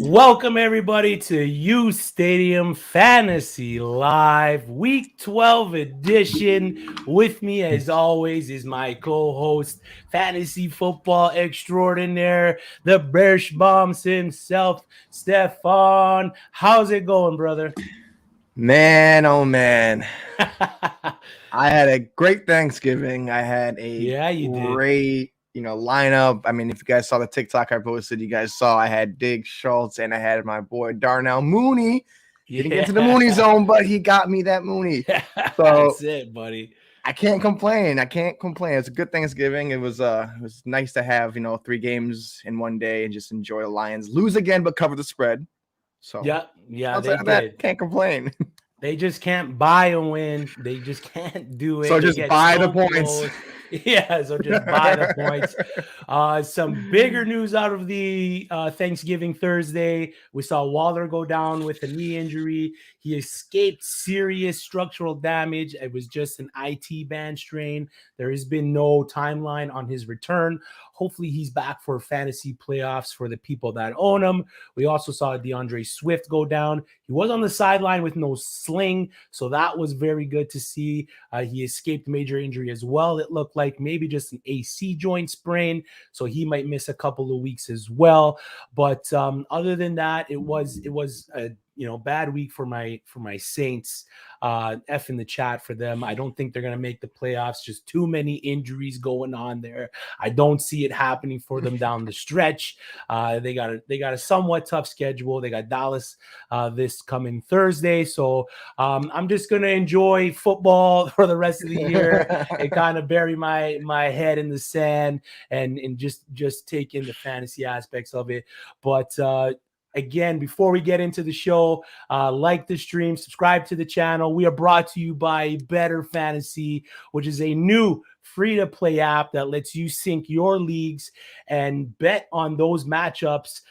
Welcome everybody to uSTADIUM Fantasy Live Week 12 edition. With me as always is my co-host, fantasy football extraordinaire, the Bersh Bombs himself, Stephon. How's it going, brother? Man, oh man. I had a great Thanksgiving. I had a great, lineup. I mean, if you guys saw the TikTok I posted, you guys saw I had Diggs, Schultz, and I had my boy Darnell Mooney. Didn't get to the Mooney zone, but he got me that Mooney. So that's it, buddy. I can't complain. It's a good Thanksgiving. It was nice to have, 3 games in one day and just enjoy the Lions. Lose again, but cover the spread. So yeah, they did. That, can't complain. They just can't buy a win. They just can't do it. So just buy the points. Yeah, so just buy the points. Some bigger news out of the Thanksgiving Thursday. We saw Waller go down with a knee injury. He escaped serious structural damage. It was just an IT band strain. There has been no timeline on his return. Hopefully he's back for fantasy playoffs for the people that own him. We also saw DeAndre Swift go down. He was on the sideline with no sling, so that was very good to see. He escaped major injury as well. It looked like maybe just an AC joint sprain, so he might miss a couple of weeks as well. But other than that, it was a bad week for my Saints. F in the chat for them. I don't think they're going to make the playoffs. Just too many injuries going on there. I don't see it happening for them down the stretch. They got a somewhat tough schedule. They got Dallas this coming Thursday. So I'm just going to enjoy football for the rest of the year and kind of bury my head in the sand and just take in the fantasy aspects of it. But again, before we get into the show, like the stream, subscribe to the channel. We are brought to you by BettorFantasy, which is a new free-to-play app that lets you sync your leagues and bet on those matchups.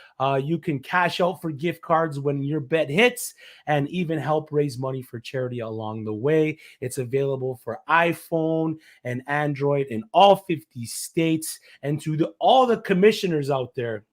You can cash out for gift cards when your bet hits and even help raise money for charity along the way. It's available for iPhone and Android in all 50 states. And to all the commissioners out there,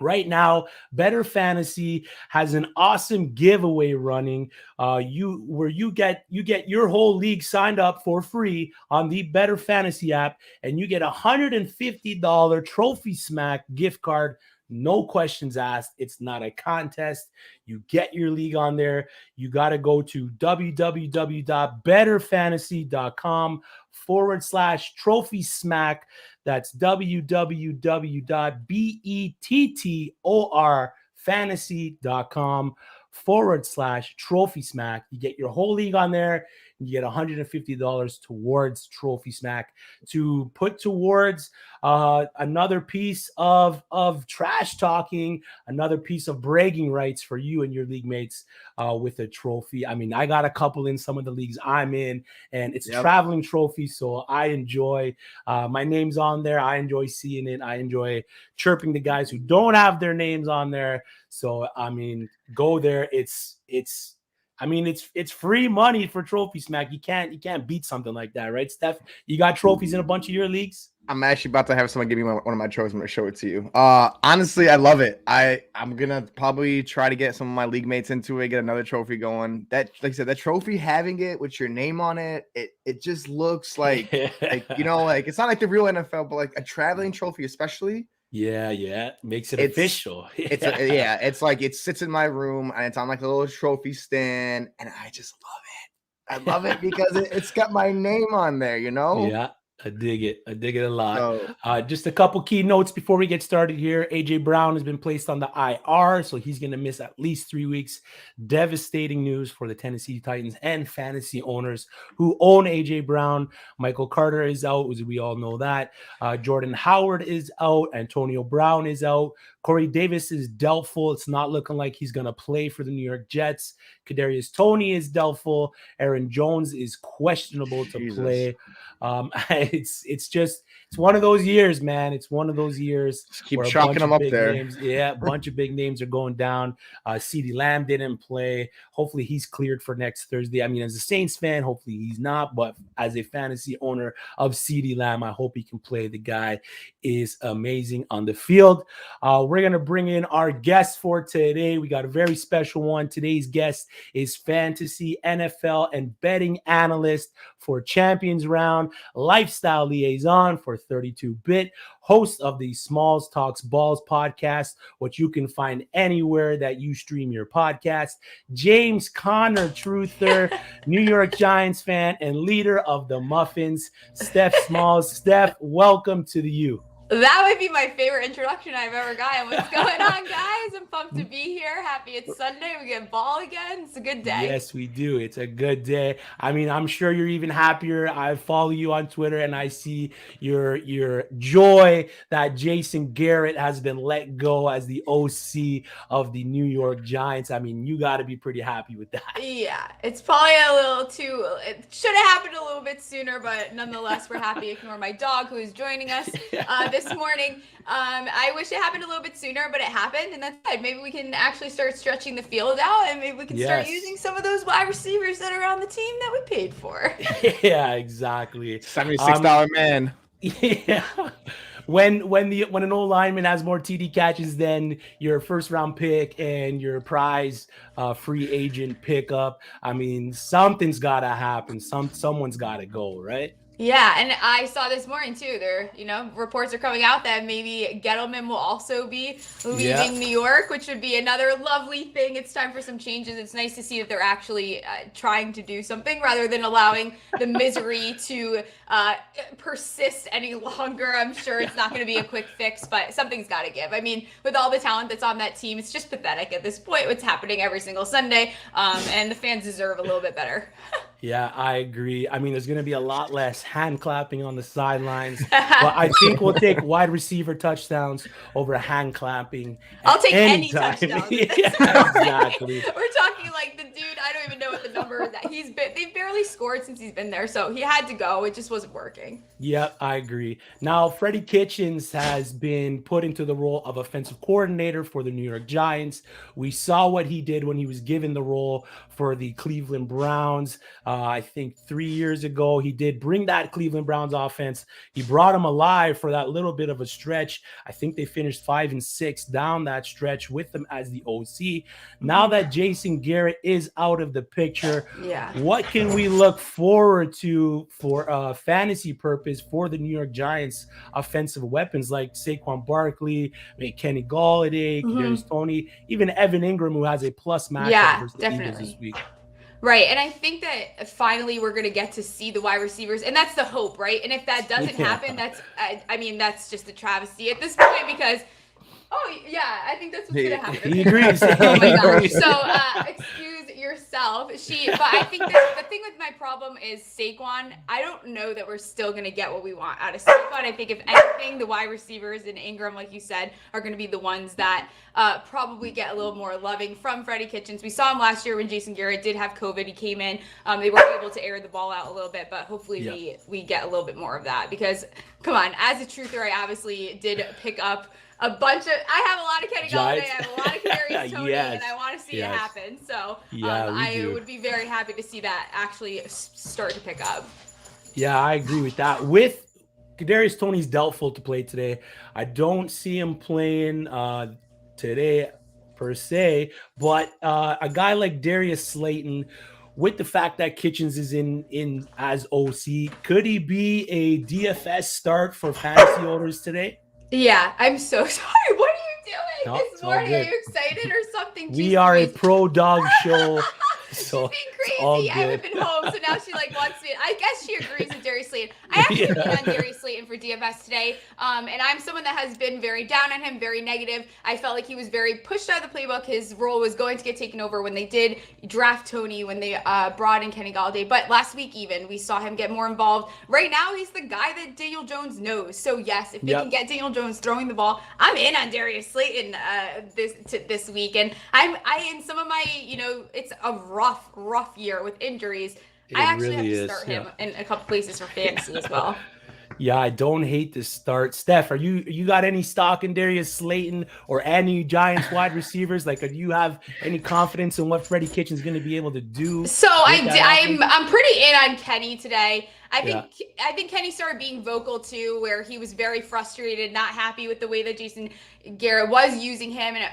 right now, Better Fantasy has an awesome giveaway running. You get your whole league signed up for free on the Better Fantasy app, and you get $150 Trophy Smack gift card. No questions asked. It's not a contest. You get your league on there. You got to go to www.bettorfantasy.com/Trophy Smack. That's www.bettorfantasy.com/Trophy Smack. You get your whole league on there. You get $150 towards Trophy Smack to put towards another piece of trash talking, another piece of bragging rights for you and your league mates with a trophy. I mean, I got a couple in some of the leagues I'm in, and it's a traveling trophy, so I enjoy my name's on there. I enjoy seeing it. I enjoy chirping the guys who don't have their names on there. So, I mean, go there. It's free money for Trophy Smack. You can't beat something like that, right, Steph? You got trophies in a bunch of your leagues? I'm actually about to have someone give me one of my trophies. I'm going to show it to you. Honestly, I love it. I'm going to probably try to get some of my league mates into it, get another trophy going. That, like I said, that trophy, having it with your name on it, it just looks like it's not like the real NFL, but like a traveling trophy, especially. Yeah. Makes it official. It's like it sits in my room and it's on like a little trophy stand, and I just love it. I love it because it's got my name on there, Yeah, I dig it. I dig it a lot. Just a couple key notes before we get started here. AJ Brown has been placed on the IR, so he's going to miss at least 3 weeks. Devastating news for the Tennessee Titans and fantasy owners who own AJ Brown. Michael Carter is out, as we all know that. Jordan Howard is out. Antonio Brown is out. Corey Davis is doubtful. It's not looking like he's going to play for the New York Jets. Kadarius Toney is doubtful. Aaron Jones is questionable to play. it's one of those years, man. It's one of those years. Just keep chalking them up there. A bunch of big names are going down. CeeDee Lamb didn't play. Hopefully he's cleared for next Thursday. I mean, as a Saints fan, hopefully he's not. But as a fantasy owner of CeeDee Lamb, I hope he can play. The guy is amazing on the field. We're going to bring in our guest for today. We got a very special one. Today's guest is fantasy, NFL, and betting analyst for Champions Round, lifestyle liaison for 32-Bit, host of the Smalls Talks Balls podcast, which you can find anywhere that you stream your podcast. James Conner Truther, New York Giants fan and leader of the Muffins, Steph Smalls. Steph, welcome to the U. That would be my favorite introduction I've ever gotten. What's going on, guys? I'm pumped to be here. Happy it's Sunday. We get ball again. It's a good day. Yes, we do. It's a good day. I mean, I'm sure you're even happier. I follow you on Twitter, and I see your joy that Jason Garrett has been let go as the OC of the New York Giants. I mean, you got to be pretty happy with that. Yeah, it's probably a little too – it should have happened a little bit sooner, but nonetheless, we're happy. Ignore my dog who is joining us this morning. I wish it happened a little bit sooner, but it happened, and that's good. Maybe we can actually start stretching the field out, and maybe we can start using some of those wide receivers that are on the team that we paid for. Yeah, exactly. $76 man. Yeah. When an old lineman has more TD catches than your first round pick and your prize free agent pickup, I mean, something's got to happen. Someone's got to go, right? Yeah, and I saw this morning too. Reports are coming out that maybe Gettleman will also be leaving New York, which would be another lovely thing. It's time for some changes. It's nice to see that they're actually trying to do something rather than allowing the misery to persist any longer. I'm sure it's not going to be a quick fix, but something's got to give. I mean, with all the talent that's on that team, it's just pathetic at this point. What's happening every single Sunday, and the fans deserve a little bit better. Yeah, I agree. I mean, there's going to be a lot less hand clapping on the sidelines, but I think we'll take wide receiver touchdowns over hand clapping. I'll take any touchdowns. Yeah, exactly. We're talking like the dude, I don't even know what the number that they've barely scored since he's been there, so he had to go. It just wasn't working. Yeah, I agree. Now, Freddie Kitchens has been put into the role of offensive coordinator for the New York Giants. We saw what he did when he was given the role for the Cleveland Browns. I think 3 years ago, he did bring that Cleveland Browns offense. He brought them alive for that little bit of a stretch. I think they finished 5-6 down that stretch with him as the OC. Now that Jason Garrett is out of the picture, what can we look forward to for fantasy purpose for the New York Giants offensive weapons like Saquon Barkley, Kenny Golladay, Kadarius Toney, even Evan Ingram, who has a plus matchup versus the Eagles this week. Right, and I think that finally we're going to get to see the wide receivers, and that's the hope, right? And if that doesn't happen, that's just a travesty at this point because, I think that's what's going to happen. He agrees. Oh my gosh. So, excuse yourself. But I think that the thing with my problem is Saquon. I don't know that we're still going to get what we want out of Saquon. I think if anything, the wide receivers and Ingram, like you said, are going to be the ones that probably get a little more loving from Freddie Kitchens. We saw him last year when Jason Garrett did have COVID. He came in. They weren't able to air the ball out a little bit, but hopefully we get a little bit more of that because, come on, as a truther, I obviously did pick up I have a lot of Kenny Golladay, I have a lot of Kadarius Toney, and I want to see it happen. So I would be very happy to see that actually start to pick up. Yeah, I agree with that. With Kadarius Toney's doubtful to play today. I don't see him playing today per se, but a guy like Darius Slayton, with the fact that Kitchens is in as OC, could he be a DFS start for fantasy owners today? Yeah, I'm so sorry. What are you doing this morning? Are you excited or something? We are a pro dog show. So she's being crazy. I haven't been home, so now she wants me. I guess she agrees with Darius Slayton. I actually lean on Darius Slayton for DFS today, and I'm someone that has been very down on him, very negative. I felt like he was very pushed out of the playbook. His role was going to get taken over when they did draft Toney, when they brought in Kenny Golladay. But last week even, we saw him get more involved. Right now, he's the guy that Daniel Jones knows. So yes, if they can get Daniel Jones throwing the ball, I'm in on Darius Slayton this week. And I in some of my, it's a rough year with injuries. I actually have to start him in a couple places for fantasy as well. Yeah, I don't hate this start. Steph, you got any stock in Darius Slayton or any Giants wide receivers? Like, do you have any confidence in what Freddie Kitchen's going to be able to do? So I'm pretty in on Kenny today. I think Kenny started being vocal too, where he was very frustrated, not happy with the way that Jason Garrett was using him, and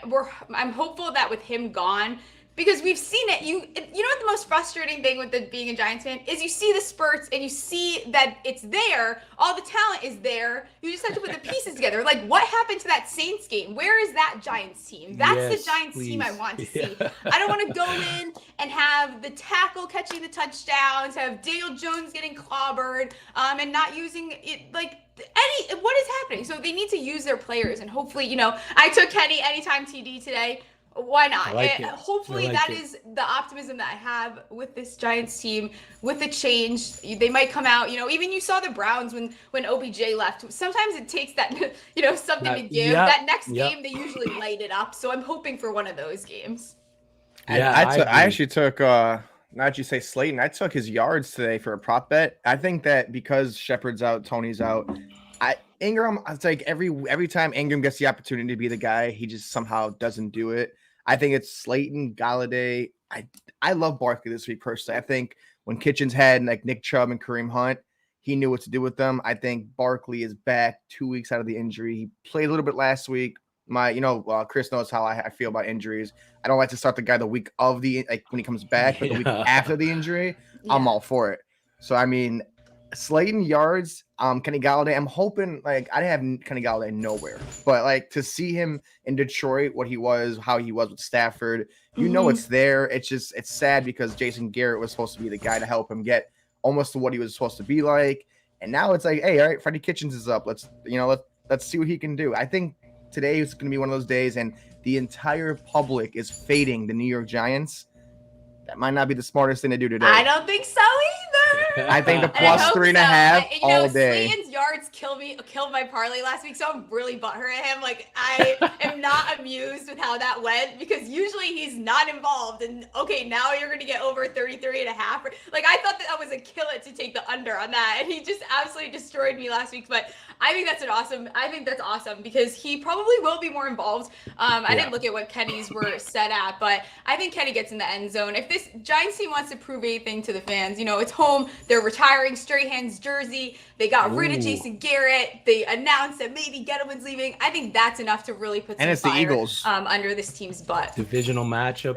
I'm hopeful that with him gone. Because we've seen it. You know what the most frustrating thing with being a Giants fan is you see the spurts and you see that it's there. All the talent is there. You just have to put the pieces together. Like, what happened to that Saints game? Where is that Giants team? That's the Giants team I want to see. I don't want to go in and have the tackle catching the touchdowns, have Daniel Jones getting clobbered, and not using it like what is happening? So they need to use their players, and hopefully, I took Kenny anytime TD today. Why not? Hopefully that is the optimism that I have with this Giants team, with the change. They might come out, even you saw the Browns when OBJ left. Sometimes it takes that, something to give. That next game, they usually light it up. So I'm hoping for one of those games. Yeah, I actually took, not you say Slayton, I took his yards today for a prop bet. I think that because Shepard's out, Tony's out, Ingram, it's like every time Ingram gets the opportunity to be the guy, he just somehow doesn't do it. I think it's Slayton, Galladay. I love Barkley this week personally. I think when Kitchens had like Nick Chubb and Kareem Hunt, he knew what to do with them. I think Barkley is back 2 weeks out of the injury. He played a little bit last week. Chris knows how I feel about injuries. I don't like to start the guy the week of when he comes back, but the week after the injury, I'm all for it. So I mean, Slayton yards, Kenny Galladay. I'm hoping I have Kenny Galladay nowhere, but to see him in Detroit, how he was with Stafford, it's there. It's sad because Jason Garrett was supposed to be the guy to help him get almost to what he was supposed to be like, and now it's like, hey, all right, Freddie Kitchens is up. Let's see what he can do. I think today is going to be one of those days, and the entire public is fading the New York Giants. That might not be the smartest thing to do today. I don't think so either. I think the plus 3.5 all day. Slayton's yards killed my parlay last week, so I'm really butthurt at him. I am not amused with how that went because usually he's not involved. And okay, now you're going to get over 33.5. I thought that was a kill it to take the under on that, and he just absolutely destroyed me last week. But I think that's awesome because he probably will be more involved. I didn't look at what Kenny's were set at, but I think Kenny gets in the end zone. If this Giants team wants to prove anything to the fans, it's home. They're retiring Strahan's jersey. They got rid of Jason Garrett. They announced that maybe Gettleman's leaving. I think that's enough to really put some fire, the Eagles under this team's butt. Divisional matchup.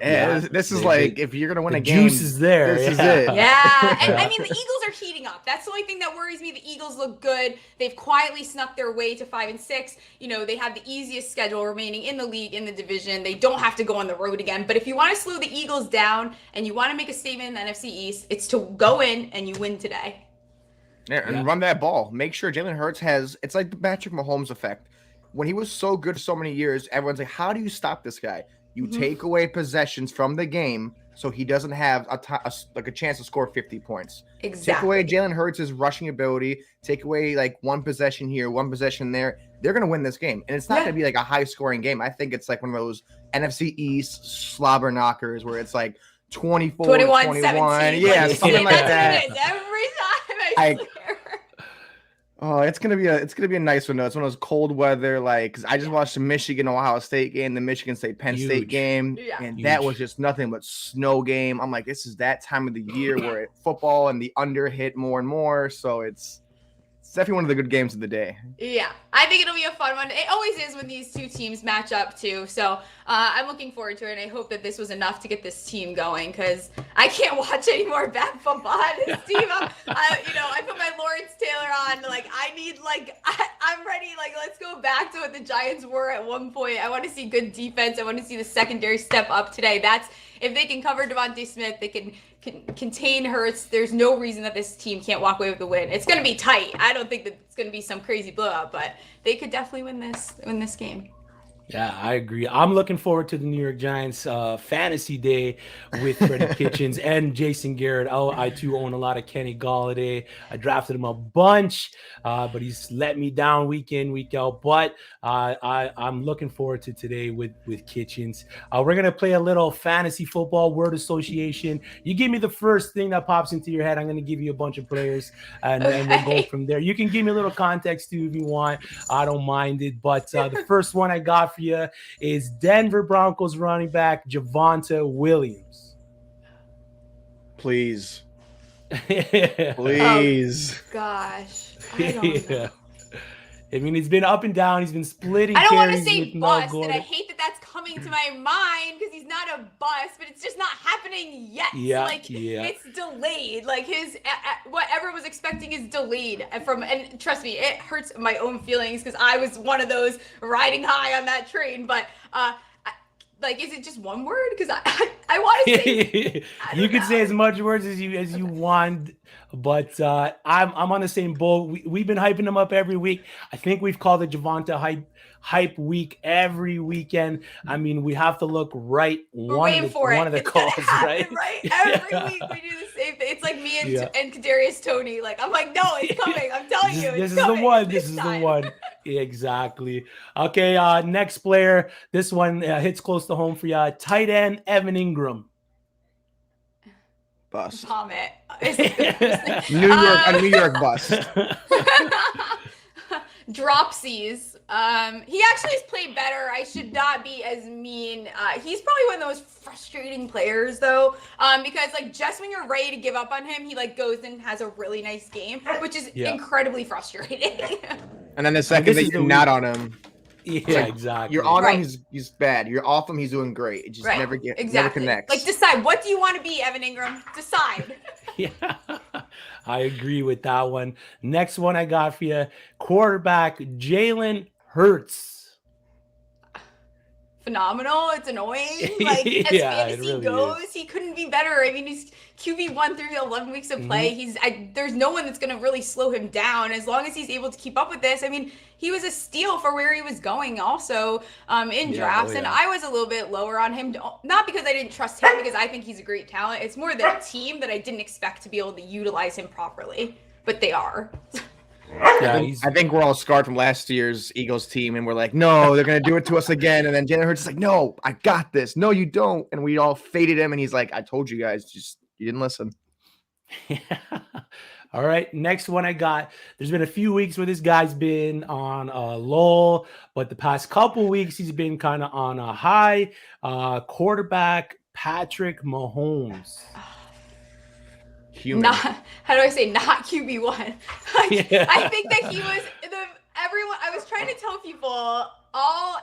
This is if you're going to win a game. Juice is there. This is it. Yeah. And I mean, the Eagles are heating up. That's the only thing that worries me. The Eagles look good. They've quietly snuck their way to 5-6. They have the easiest schedule remaining in the league, in the division. They don't have to go on the road again. But if you want to slow the Eagles down and you want to make a statement in the NFC East, it's to go in and you win today. Yeah, and run that ball. Make sure Jalen Hurts it's like the Patrick Mahomes effect. When he was so good so many years, everyone's like, how do you stop this guy? You take away possessions from the game so he doesn't have a chance to score 50 points. Exactly. Take away Jalen Hurts' rushing ability. Take away one possession here, one possession there. They're going to win this game. And it's not going to be a high-scoring game. I think it's one of those NFC East slobber knockers where it's 24, 21. Yeah, something like that. It is every time I swear. Oh, it's gonna be a nice one though. It's one of those cold weather, because I just watched the Michigan Ohio State game, the Michigan State Penn State game, and that was just nothing but snow game. I'm like, this is that time of the year where football and the under hit more and more. So it's definitely one of the good games of the day. Yeah, I think it'll be a fun one. It always is when these two teams match up too. So I'm looking forward to it. And I hope that this was enough to get this team going because I can't watch any more bad football on this team. I put my Lawrence Taylor on. I'm ready. Let's go back to what the Giants were at one point. I want to see good defense. I want to see the secondary step up today. If they can cover Devontae Smith, they can contain Hurts. There's no reason that this team can't walk away with the win. It's going to be tight. I don't think that it's going to be some crazy blowout, but they could definitely win this game. Yeah, I agree. I'm looking forward to the New York Giants fantasy day with Freddie Kitchens and Jason Garrett. I too own a lot of Kenny Golladay. I drafted him a bunch, but he's let me down week in, week out. But I'm looking forward to today with Kitchens. We're going to play a little fantasy football word association. You give me the first thing that pops into your head. I'm going to give you a bunch of players, and we'll go from there. You can give me a little context too if you want. I don't mind it. But the first one I got for you is Denver Broncos running back Javonta Williams. Please. Please. Oh, gosh. I don't know. I mean, it's been up and down. He's been splitting. I don't want to say bust, and I hate that that's coming to my mind because he's not a bust, but it's just not happening yet. It's delayed. Like his what everyone was expecting is delayed. And trust me, it hurts my own feelings because I was one of those riding high on that train. But is it just one word? Because I want to say you could say as much words as you want, but I'm on the same boat. We've been hyping him up every week. I think we've called it Javonta hype week every weekend. I mean, we have to look right. One of the calls, right? Right. Every week we do the same thing. It's like me and Kadarius Toney. Like I'm like, no, it's coming. I'm telling you, this is the one. This is the one. Exactly. Okay. Next player. This one hits close to home for you. Tight end Evan Ingram. Bust. Vomit. New York bust. Dropsies. He actually has played better. I should not be as mean. He's probably one of the most frustrating players though, because just when you're ready to give up on him, he goes and has a really nice game, which is incredibly frustrating. And then the second that you're not on him, exactly. You're on him, he's bad. You're off him, he's doing great. It just never connects. Decide, what do you want to be, Evan Ingram? Decide. Yeah, I agree with that one. Next one I got for you, quarterback Jalen Hurts. Phenomenal. It's annoying. As fantasy goes, he couldn't be better. I mean, he's QB1 through 11 weeks of play. There's no one that's going to really slow him down as long as he's able to keep up with this. I mean, he was a steal for where he was going also in drafts. And I was a little bit lower on him, not because I didn't trust him, because I think he's a great talent. It's more the team that I didn't expect to be able to utilize him properly, but they are. Yeah, I think we're all scarred from last year's Eagles team, and we're like, no, they're going to do it to us again. And then Jalen Hurts is like, no, I got this. No, you don't. And we all faded him, and he's like, I told you guys, just you didn't listen. All right, next one I got. There's been a few weeks where this guy's been on a lull, but the past couple weeks he's been kind of on a high. Quarterback Patrick Mahomes. Human. How do I say not QB1? I think that he was everyone. I was trying to tell people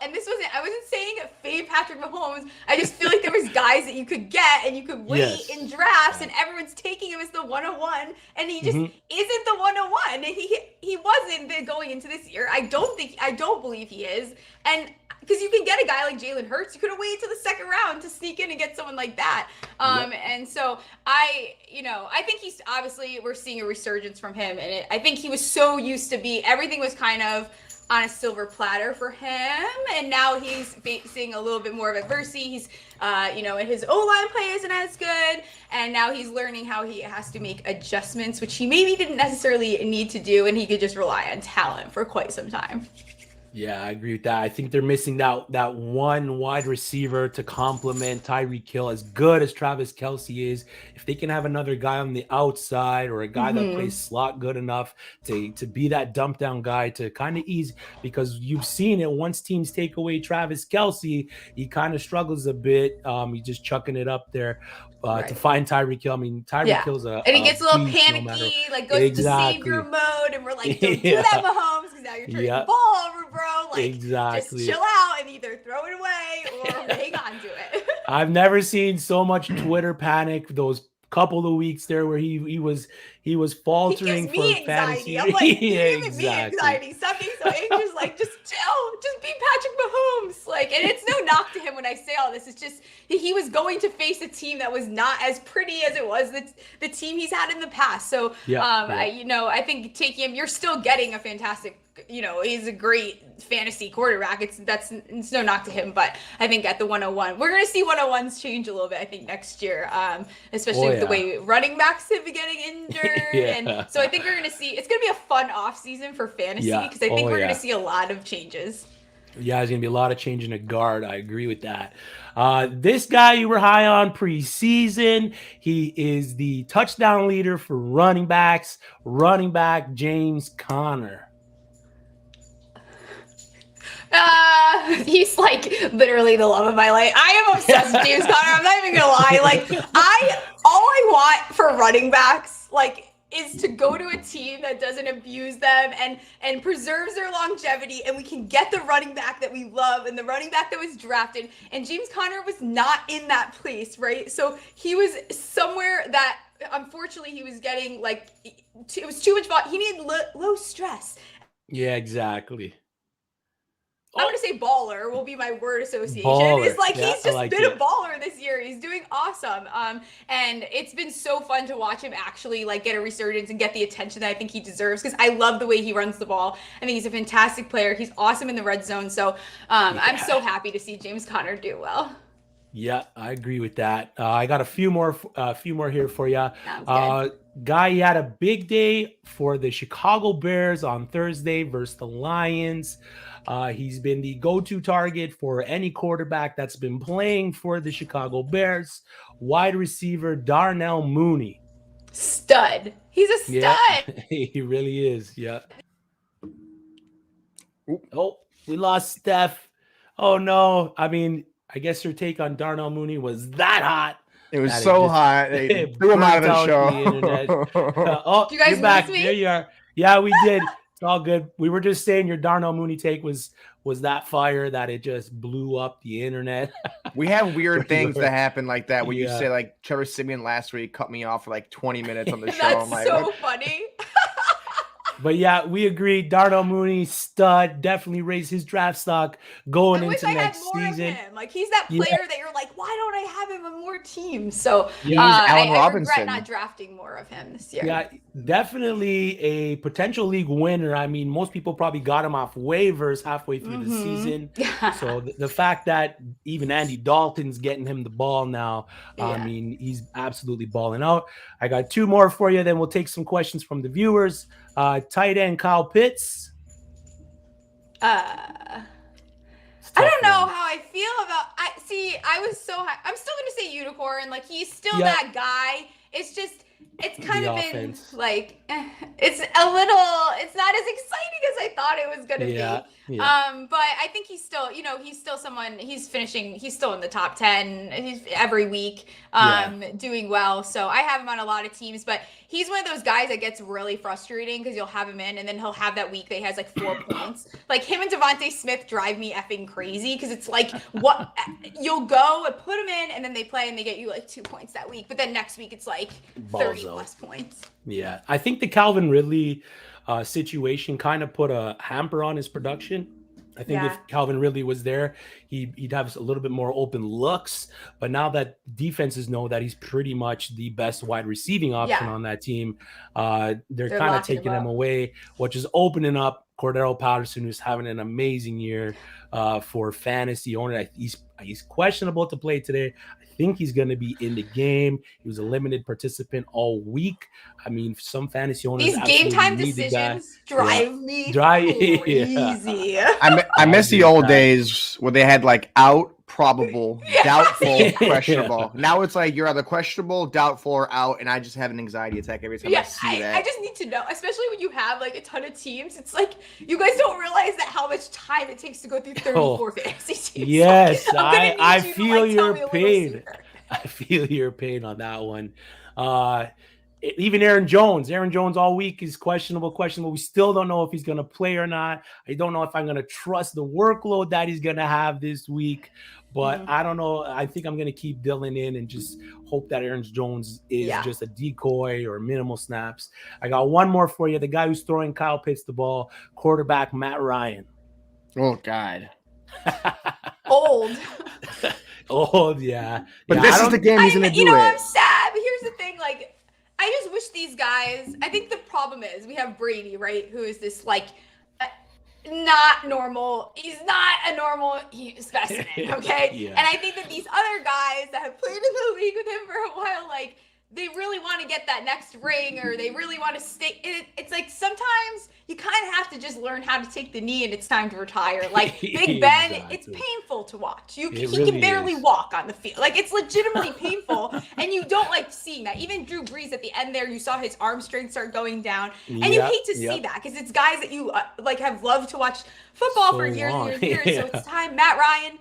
and this wasn't. I wasn't saying fade Patrick Mahomes. I just feel like there was guys that you could get and you could wait in drafts, and everyone's taking him as the 101, and he just isn't the 101. And he wasn't going into this year. I don't believe he is, and. Because you can get a guy like Jalen Hurts. You could have waited till the second round to sneak in and get someone like that. And so I think he's obviously, we're seeing a resurgence from him. And I think he was so used to everything was kind of on a silver platter for him. And now he's facing a little bit more of adversity. He's, and his O-line play isn't as good. And now he's learning how he has to make adjustments, which he maybe didn't necessarily need to do. And he could just rely on talent for quite some time. Yeah, I agree with that. I think they're missing that one wide receiver to complement Tyreek Hill. As good as Travis Kelce is, if they can have another guy on the outside or a guy that plays slot good enough to be that dump down guy to kind of ease, because you've seen it once teams take away Travis Kelce, he kind of struggles a bit. He's just chucking it up there. To find Tyreek Hill. I mean, Tyreek Hill's and he gets a little panicky, goes into savior mode, and we're like, don't do that, Mahomes, because now you're turning the ball over, bro. Just chill out and either throw it away or hang on to it. I've never seen so much Twitter panic those couple of weeks there where he was faltering for fantasy. I'm like, me anxiety. Some days so anxious, just chill, just be Patrick Mahomes. And it's no knock to him when I say all this. It's just he was going to face a team that was not as pretty as it was the team he's had in the past. So I think taking him, you're still getting a fantastic. He's a great fantasy quarterback. It's no knock to him, but I think at the 101, we're going to see 101s change a little bit, I think, next year, especially with the way running backs have been getting injured. And so I think we're going to see, it's going to be a fun off season for fantasy because I think we're going to see a lot of changes. Yeah, there's going to be a lot of change in the guard. I agree with that. This guy you were high on preseason. He is the touchdown leader for running backs. Running back James Conner. He's like literally the love of my life. I am obsessed with James Conner. I'm not even gonna lie. Like all I want for running backs, like, is to go to a team that doesn't abuse them and preserves their longevity, and we can get the running back that we love and the running back that was drafted. And James Conner was not in that place, right? So he was somewhere that unfortunately he was getting like it was too much volume. He needed low stress. Yeah, exactly. I'm going to say baller will be my word association. Baller. It's like he's just been it. a baller this year. He's doing awesome. And it's been so fun to watch him actually like get a resurgence and get the attention that I think he deserves, because I love the way he runs the ball. I think he's a fantastic player. He's awesome in the red zone. So I'm so happy to see James Conner do well. Yeah, I agree with that. I got a few more here for you. Guy, he had a big day for the Chicago Bears on Thursday versus the Lions. He's been the go-to target for any quarterback that's been playing for the Chicago Bears. Wide receiver Darnell Mooney. Stud. He's a stud. Yeah, he really is. Yeah. Oh, we lost Steph. Oh, no. I mean, I guess your take on Darnell Mooney was that hot. It was so hot. They threw him out of the show. Oh, you guys you're back. Me? There you are. Yeah, we did. It's all good. We were just saying your Darnell Mooney take was that fire that it just blew up the internet. We have weird things that happen like that where you say, like, Trevor Siemian last week cut me off for like 20 minutes on the show. That's I'm like, so funny. But yeah, we agree. Darnell Mooney, stud, definitely raised his draft stock going into next season. Like, he's that player that you're like, why don't I have him on more teams? So I regret not drafting more of him this year. Yeah, definitely a potential league winner. I mean, most people probably got him off waivers halfway through the season. So the fact that even Andy Dalton's getting him the ball now, I mean, he's absolutely balling out. I got two more for you, then we'll take some questions from the viewers. Tight end Kyle Pitts. I don't know how I feel about. I was so high. I'm still gonna say unicorn. Like, he's still that guy. It's just, it's kind of been like, it's a little. It's not as exciting as I thought it was gonna be. Yeah. But I think he's still, he's still someone. He's still in the top 10. He's every week, doing well. So I have him on a lot of teams, but he's one of those guys that gets really frustrating because you'll have him in and then he'll have that week that he has like 4 points. Like, him and Devontae Smith drive me effing crazy because it's like, what you'll go and put him in and then they play and they get you like 2 points that week, but then next week it's like 30 plus points. Yeah, I think the Calvin Ridley situation kind of put a hamper on his production. I think if Calvin Ridley was there, he'd have a little bit more open looks. But now that defenses know that he's pretty much the best wide receiving option on that team, they're kind of taking him away, which is opening up Cordero Patterson, who's having an amazing year for fantasy owner. He's questionable to play today. I think he's going to be in the game. He was a limited participant all week. I mean, some fantasy owners, these game time decisions drive me crazy. I miss the old days where they had like out, probable, doubtful, questionable. Now it's like you're either questionable, doubtful, or out, and I just have an anxiety attack every time I see that. I just need to know, especially when you have like a ton of teams. It's like you guys don't realize that how much time it takes to go through 34 fantasy teams. Yes, I feel your pain. I feel your pain on that one. Even Aaron Jones all week is questionable. We still don't know if he's going to play or not. I don't know if I'm going to trust the workload that he's going to have this week, but I don't know. I think I'm going to keep Dylan in and just hope that Aaron Jones is just a decoy or minimal snaps. I got one more for you. The guy who's throwing Kyle Pitts the ball, quarterback Matt Ryan. Oh, God. Old. Old, yeah. But this is the game he's going to do it. I'm sad, but here's the thing, like, I just wish these guys, I think the problem is we have Brady, right, who is this, like, not normal. He's not a normal specimen, okay? Yeah. And I think that these other guys that have played in the league with him for a while, like, they really want to get that next ring, or they really want to stay. It's like sometimes you kind of have to just learn how to take the knee and it's time to retire. Like Big Ben, Exactly. It's painful to watch. He really can barely is. walk on the field. Like, it's legitimately painful, and you don't like seeing that. Even Drew Brees at the end there, you saw his arm strength start going down, and you hate to see that because it's guys that you like have loved to watch football for years and years. Yeah. So it's time. Matt Ryan,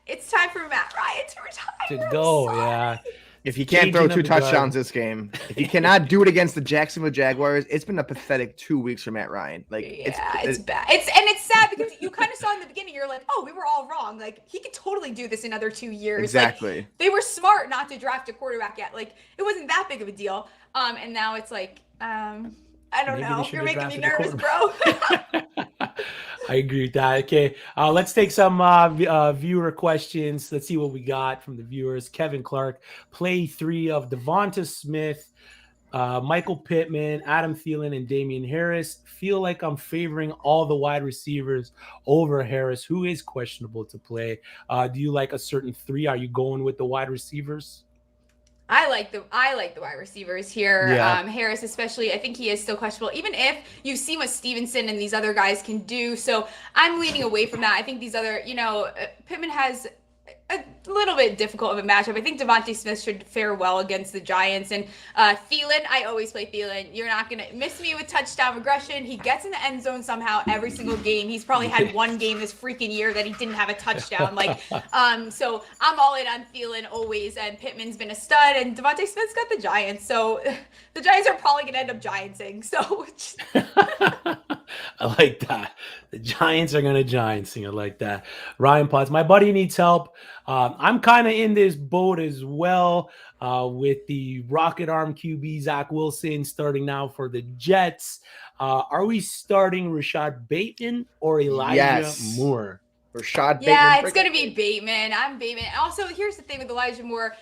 it's time for Matt Ryan to retire. To go, yeah. If he can't throw 2 touchdowns this game, if he cannot do it against the Jacksonville Jaguars, it's been a pathetic 2 weeks for Matt Ryan. Like, it's bad. It's sad because you kind of saw in the beginning, you're like, oh, we were all wrong. Like, he could totally do this another 2 years. Exactly. Like, they were smart not to draft a quarterback yet. Like, it wasn't that big of a deal. And now it's like, I don't know. You're making me nervous, bro. I agree with that. Okay, let's take some viewer questions. Let's see what we got from the viewers. Kevin Clark, play 3 of Devonta Smith, Michael Pittman, Adam Thielen, and Damian Harris. Feel like I'm favoring all the wide receivers over Harris, who is questionable to play. Do you like a certain 3? Are you going with the wide receivers? I like the wide receivers here. Yeah. Harris especially, I think he is still questionable, even if you've seen what Stevenson and these other guys can do. So I'm leaning away from that. I think these other, Pittman has a little bit difficult of a matchup. I think Devonta Smith should fare well against the Giants. And Thielen, I always play Thielen. You're not going to miss me with touchdown regression. He gets in the end zone somehow every single game. He's probably had one game this freaking year that he didn't have a touchdown. So I'm all in on Thielen always. And Pittman's been a stud. And Devonta Smith's got the Giants. So the Giants are probably going to end up Giantsing. So I like that. The Giants are going to Giantsing. I like that. Ryan Potts, my buddy needs help. I'm kind of in this boat as well with the rocket arm QB Zach Wilson starting now for the Jets. Are we starting Rashad Bateman or Elijah Moore? Rashad Bateman. Yeah, it's going to be Bateman. I'm Bateman. Also, here's the thing with Elijah Moore.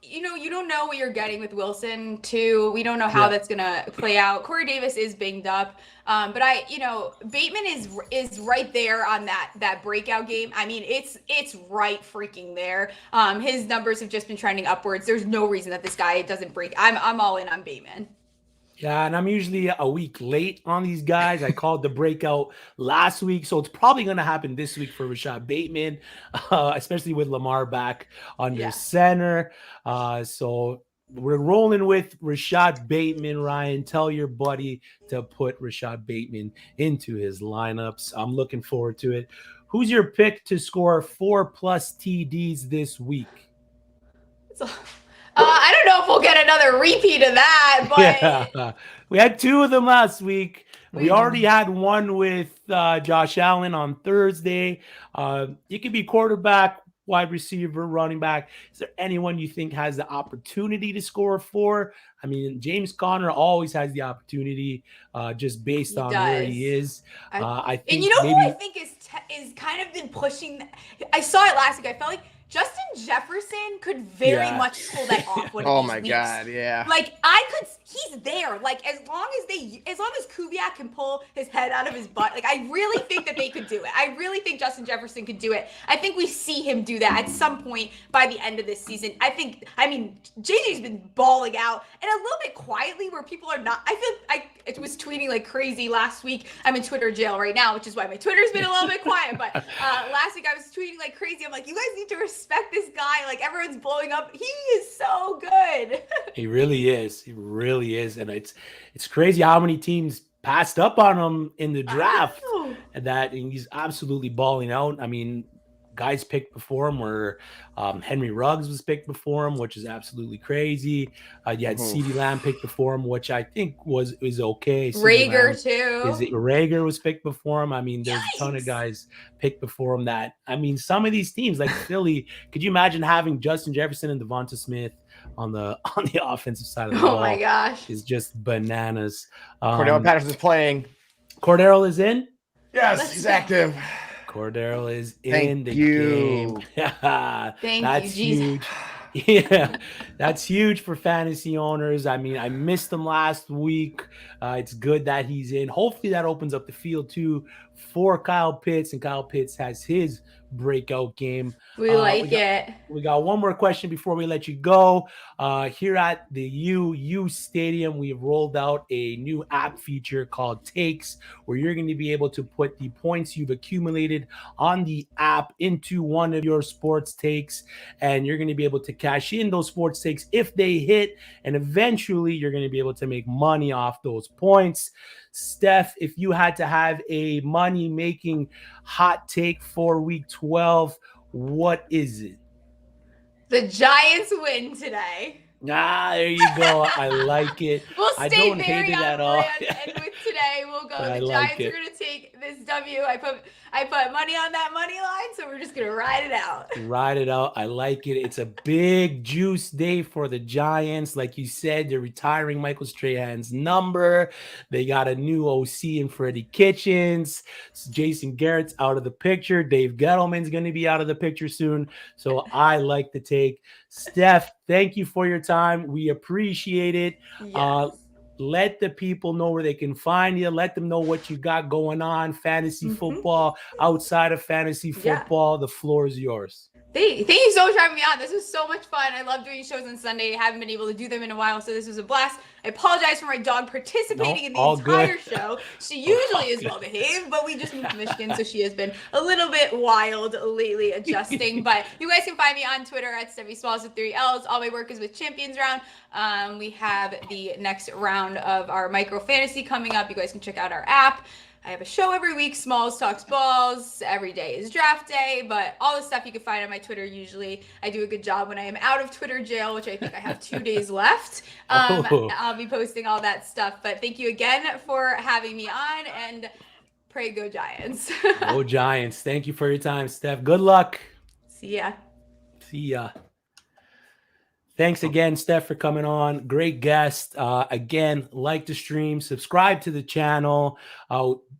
You don't know what you're getting with Wilson too. We don't know how that's gonna play out. Corey Davis is banged up, but Bateman is right there on that breakout game. I mean, it's right freaking there. His numbers have just been trending upwards. There's no reason that this guy doesn't break. I'm all in on Bateman. Yeah, and I'm usually a week late on these guys. I called the breakout last week, so it's probably going to happen this week for Rashad Bateman, especially with Lamar back under center. So we're rolling with Rashad Bateman. Ryan, tell your buddy to put Rashad Bateman into his lineups. I'm looking forward to it. Who's your pick to score 4+ TDs this week? I don't know if we'll get another repeat of that, but we had 2 of them last week. We already had one with Josh Allen on Thursday. You could be quarterback, wide receiver, running back. Is there anyone you think has the opportunity to score 4? I mean, James Conner always has the opportunity just based on where he is. I think, and who I think is kind of been pushing. I saw it last week. I felt like Justin Jefferson could very much pull that off. Oh my God, yeah. Like he's there. Like as long as Kubiak can pull his head out of his butt, like I really think that they could do it. I really think Justin Jefferson could do it. I think we see him do that at some point by the end of this season. I mean, JJ's been balling out and a little bit quietly where people are not. I was tweeting like crazy last week. I'm in Twitter jail right now, which is why my Twitter's been a little bit quiet. But last week I was tweeting like crazy. I'm like, you guys need to respect this guy. Like everyone's blowing up. He is so good. He really is. He really is. And it's crazy how many teams passed up on him in the draft. And he's absolutely balling out. I mean, guys picked before him were Henry Ruggs was picked before him, which is absolutely crazy. You had CeeDee Lamb picked before him, which I think was okay. Rager too. Rager was picked before him. I mean, there's a ton of guys picked before him that, I mean, some of these teams like Philly, could you imagine having Justin Jefferson and Devonta Smith on the offensive side of the ball? Oh my gosh. Is just bananas. Cordell Patterson's playing. Cordell is in? Yes, he's active. Cordero is in the game. Thank That's you, Jesus. huge. Yeah, that's huge for fantasy owners. I mean, I missed him last week. It's good that he's in. Hopefully that opens up the field too for Kyle Pitts, and Kyle Pitts has his breakout game. We like it. We got one more question before we let you go. Here at the uSTADIUM, we've rolled out a new app feature called Takes, where you're going to be able to put the points you've accumulated on the app into one of your sports takes, and you're going to be able to cash in those sports takes if they hit, and eventually you're going to be able to make money off those points. Steph, if you had to have a money-making hot take for week 12, what is it? The Giants win today. There you go. I like it. We'll stay very on brand, Yeah. and with today we'll go. The Giants are going to take this W. I put money on that money line, so we're just going to ride it out. Ride it out. I like it. It's a big juice day for the Giants. Like you said, they're retiring Michael Strahan's number. They got a new OC in Freddie Kitchens. Jason Garrett's out of the picture. Dave Gettleman's going to be out of the picture soon. So I like the take. Steph, thank you for your time. We appreciate it. Yes. Let the people know where they can find you. Let them know what you got going on. Fantasy football, outside of fantasy football. The floor is yours. Thank you so much for having me on. This was so much fun. I love doing shows on Sunday. I haven't been able to do them in a while, so this was a blast. I apologize for my dog participating in the entire show. She usually is well behaved, but we just moved to Michigan, so she has been a little bit wild lately adjusting. But you guys can find me on Twitter at Steffi Smalls with 3 L's. All my work is with Champions Round. We have the next round of our micro fantasy coming up. You guys can check out our app. I have a show every week, Smalls Talks Balls. Every day is draft day, but all the stuff you can find on my Twitter usually. I do a good job when I am out of Twitter jail, which I think I have 2 days left. I'll be posting all that stuff. But thank you again for having me on, and pray go Giants. Go Giants. Thank you for your time, Steph. Good luck. See ya. See ya. Thanks again, Steph, for coming on. Great guest. Again, like the stream, subscribe to the channel.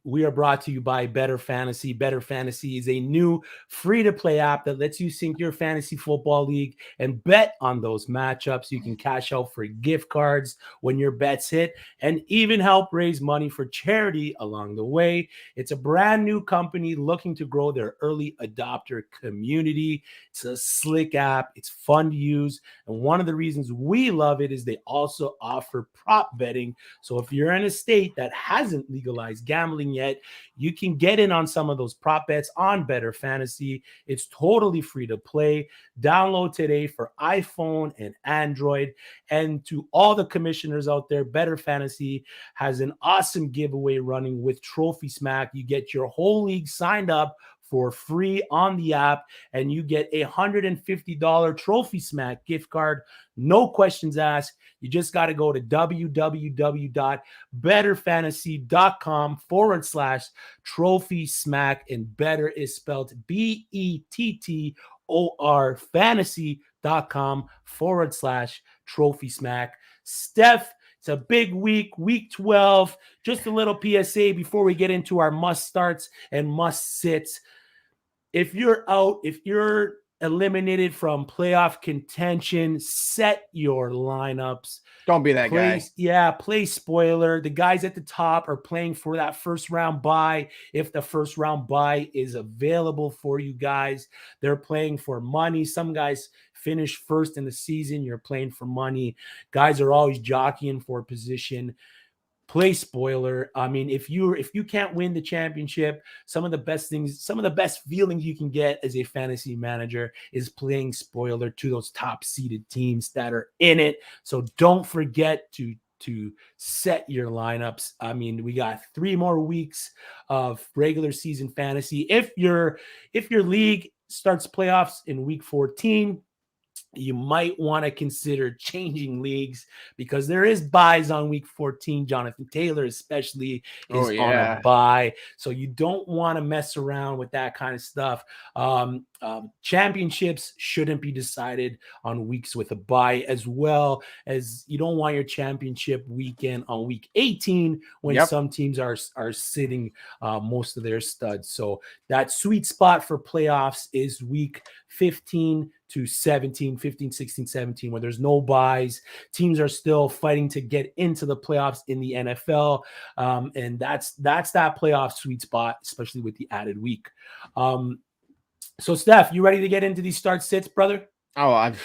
We are brought to you by Better Fantasy. Better Fantasy is a new free-to-play app that lets you sync your fantasy football league and bet on those matchups. You can cash out for gift cards when your bets hit and even help raise money for charity along the way. It's a brand new company looking to grow their early adopter community. It's a slick app. It's fun to use. And one of the reasons we love it is they also offer prop betting. So if you're in a state that hasn't legalized gambling yet, you can get in on some of those prop bets on Better Fantasy. It's totally free to play. Download today for iPhone and Android. And to all the commissioners out there, Better Fantasy has an awesome giveaway running with Trophy Smack. You get your whole league signed up for free on the app, and you get a $150 Trophy Smack gift card. No questions asked. You just got to go to www.bettorfantasy.com/Trophy Smack, and better is spelled BETTOR fantasy.com/Trophy Smack. Steph, it's a big week, week 12. Just a little PSA before we get into our must starts and must sits. If you're out, if you're eliminated from playoff contention, set your lineups. Don't be that guy. Yeah, play spoiler. The guys at the top are playing for that first round bye. If the first round bye is available for you guys, they're playing for money. Some guys finish first in the season. You're playing for money. Guys are always jockeying for position. Play spoiler. I mean, if you can't win the championship, some of the best feelings you can get as a fantasy manager is playing spoiler to those top seeded teams that are in it. So don't forget to set your lineups. I mean, we got 3 more weeks of regular season fantasy. If your league starts playoffs in week 14, you might want to consider changing leagues because there is buys on week 14. Jonathan Taylor especially is on a buy. So you don't want to mess around with that kind of stuff. Championships shouldn't be decided on weeks with a bye, as well as you don't want your championship weekend on week 18 when some teams are sitting most of their studs. So that sweet spot for playoffs is week 15 to 17, 15, 16, 17, where there's no buys. Teams are still fighting to get into the playoffs in the NFL. And that's that playoff sweet spot, especially with the added week. So Steph, you ready to get into these start sits, brother? Oh, I've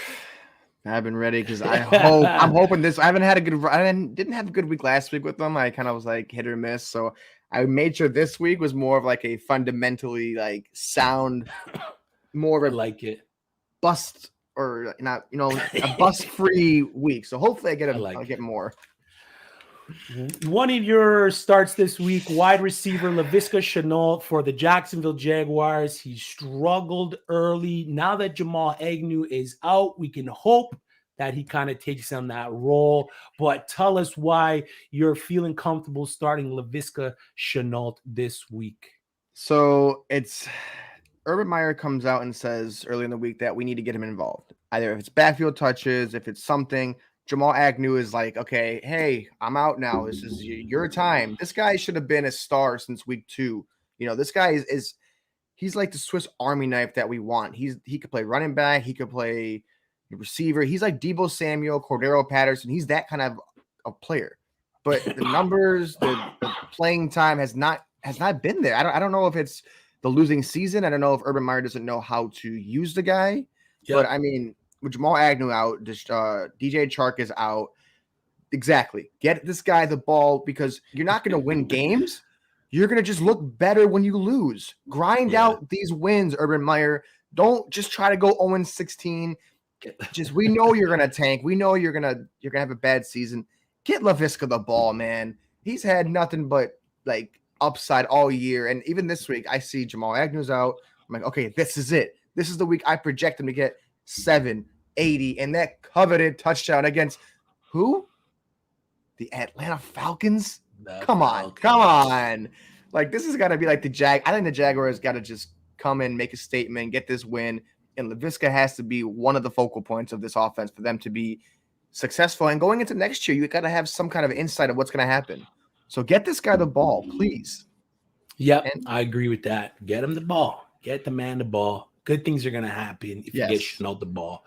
been ready because I'm hoping this. I didn't have a good week last week with them. I kind of was like hit or miss. So I made sure this week was more of like a fundamentally like sound, more of a like it bust or not, a bust free week. So hopefully I'll get more. One of your starts this week, wide receiver Laviska Shenault for the Jacksonville Jaguars. He struggled early. Now that Jamal Agnew is out, we can hope that he kind of takes on that role. But tell us why you're feeling comfortable starting Laviska Shenault this week. So it's Urban Meyer comes out and says early in the week that we need to get him involved. Either if it's backfield touches, if it's something. Jamal Agnew is like, okay, hey, I'm out now. This is your time. This guy should have been a star since week 2. This guy he's like the Swiss Army knife that we want. He could play running back. He could play receiver. He's like Deebo Samuel, Cordero Patterson. He's that kind of a player. But the numbers, the playing time has not been there. I don't know if it's the losing season. I don't know if Urban Meyer doesn't know how to use the guy. Yep. But I mean, with Jamal Agnew out, DJ Chark is out. Exactly. Get this guy the ball because you're not going to win games. You're going to just look better when you lose. Grind out these wins, Urban Meyer. Don't just try to go 0-16. We know you're going to tank. We know you're going to have a bad season. Get Laviska the ball, man. He's had nothing but like upside all year. And even this week, I see Jamal Agnew's out. I'm like, okay, this is it. This is the week I project him to get 780 and that coveted touchdown against who? The Atlanta Falcons? Come on. Like this has got to be like I think the Jaguars got to just come in, make a statement, get this win. And Laviska has to be one of the focal points of this offense for them to be successful. And going into next year, you got to have some kind of insight of what's going to happen. So get this guy the ball, please. Yep, I agree with that. Get him the ball. Get the man the ball. Good things are going to happen if you get Shenault the ball.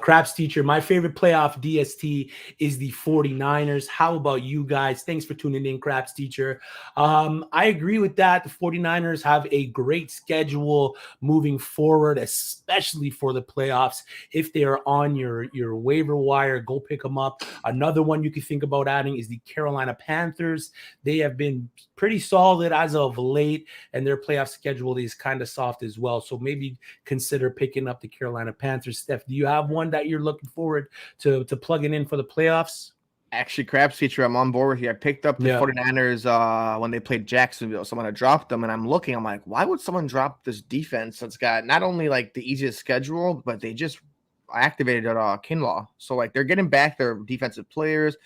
Craps teacher, my favorite playoff DST is the 49ers. How about you guys? Thanks for tuning in, Craps teacher. I agree with that. The 49ers have a great schedule moving forward, especially for the playoffs. If they are on your waiver wire, go pick them up. Another one you can think about adding is the Carolina Panthers. They have been pretty solid as of late, and their playoff schedule is kind of soft as well. So maybe consider picking up the Carolina Panthers. Steph, do you have one that you're looking forward to plugging in for the playoffs? Actually, Craps teacher, I'm on board with you. I picked up the 49ers when they played Jacksonville. Someone dropped them, and I'm looking. I'm like, why would someone drop this defense that's got not only like the easiest schedule, but they just activated Kinlaw. So like they're getting back their defensive players.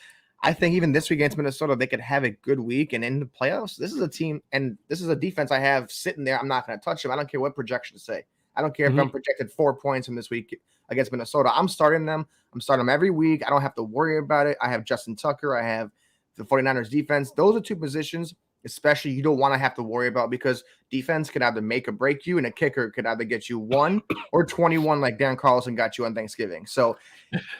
I think even this week against Minnesota, they could have a good week. And in the playoffs, this is a team and this is a defense I have sitting there. I'm not going to touch them. I don't care what projections say. I don't care if I'm projected 4 points from this week against Minnesota. I'm starting them. I'm starting them every week. I don't have to worry about it. I have Justin Tucker. I have the 49ers defense. Those are two positions, especially you don't want to have to worry about because defense can either make or break you, and a kicker could either get you 1 or 21 like Darren Carlson got you on Thanksgiving. So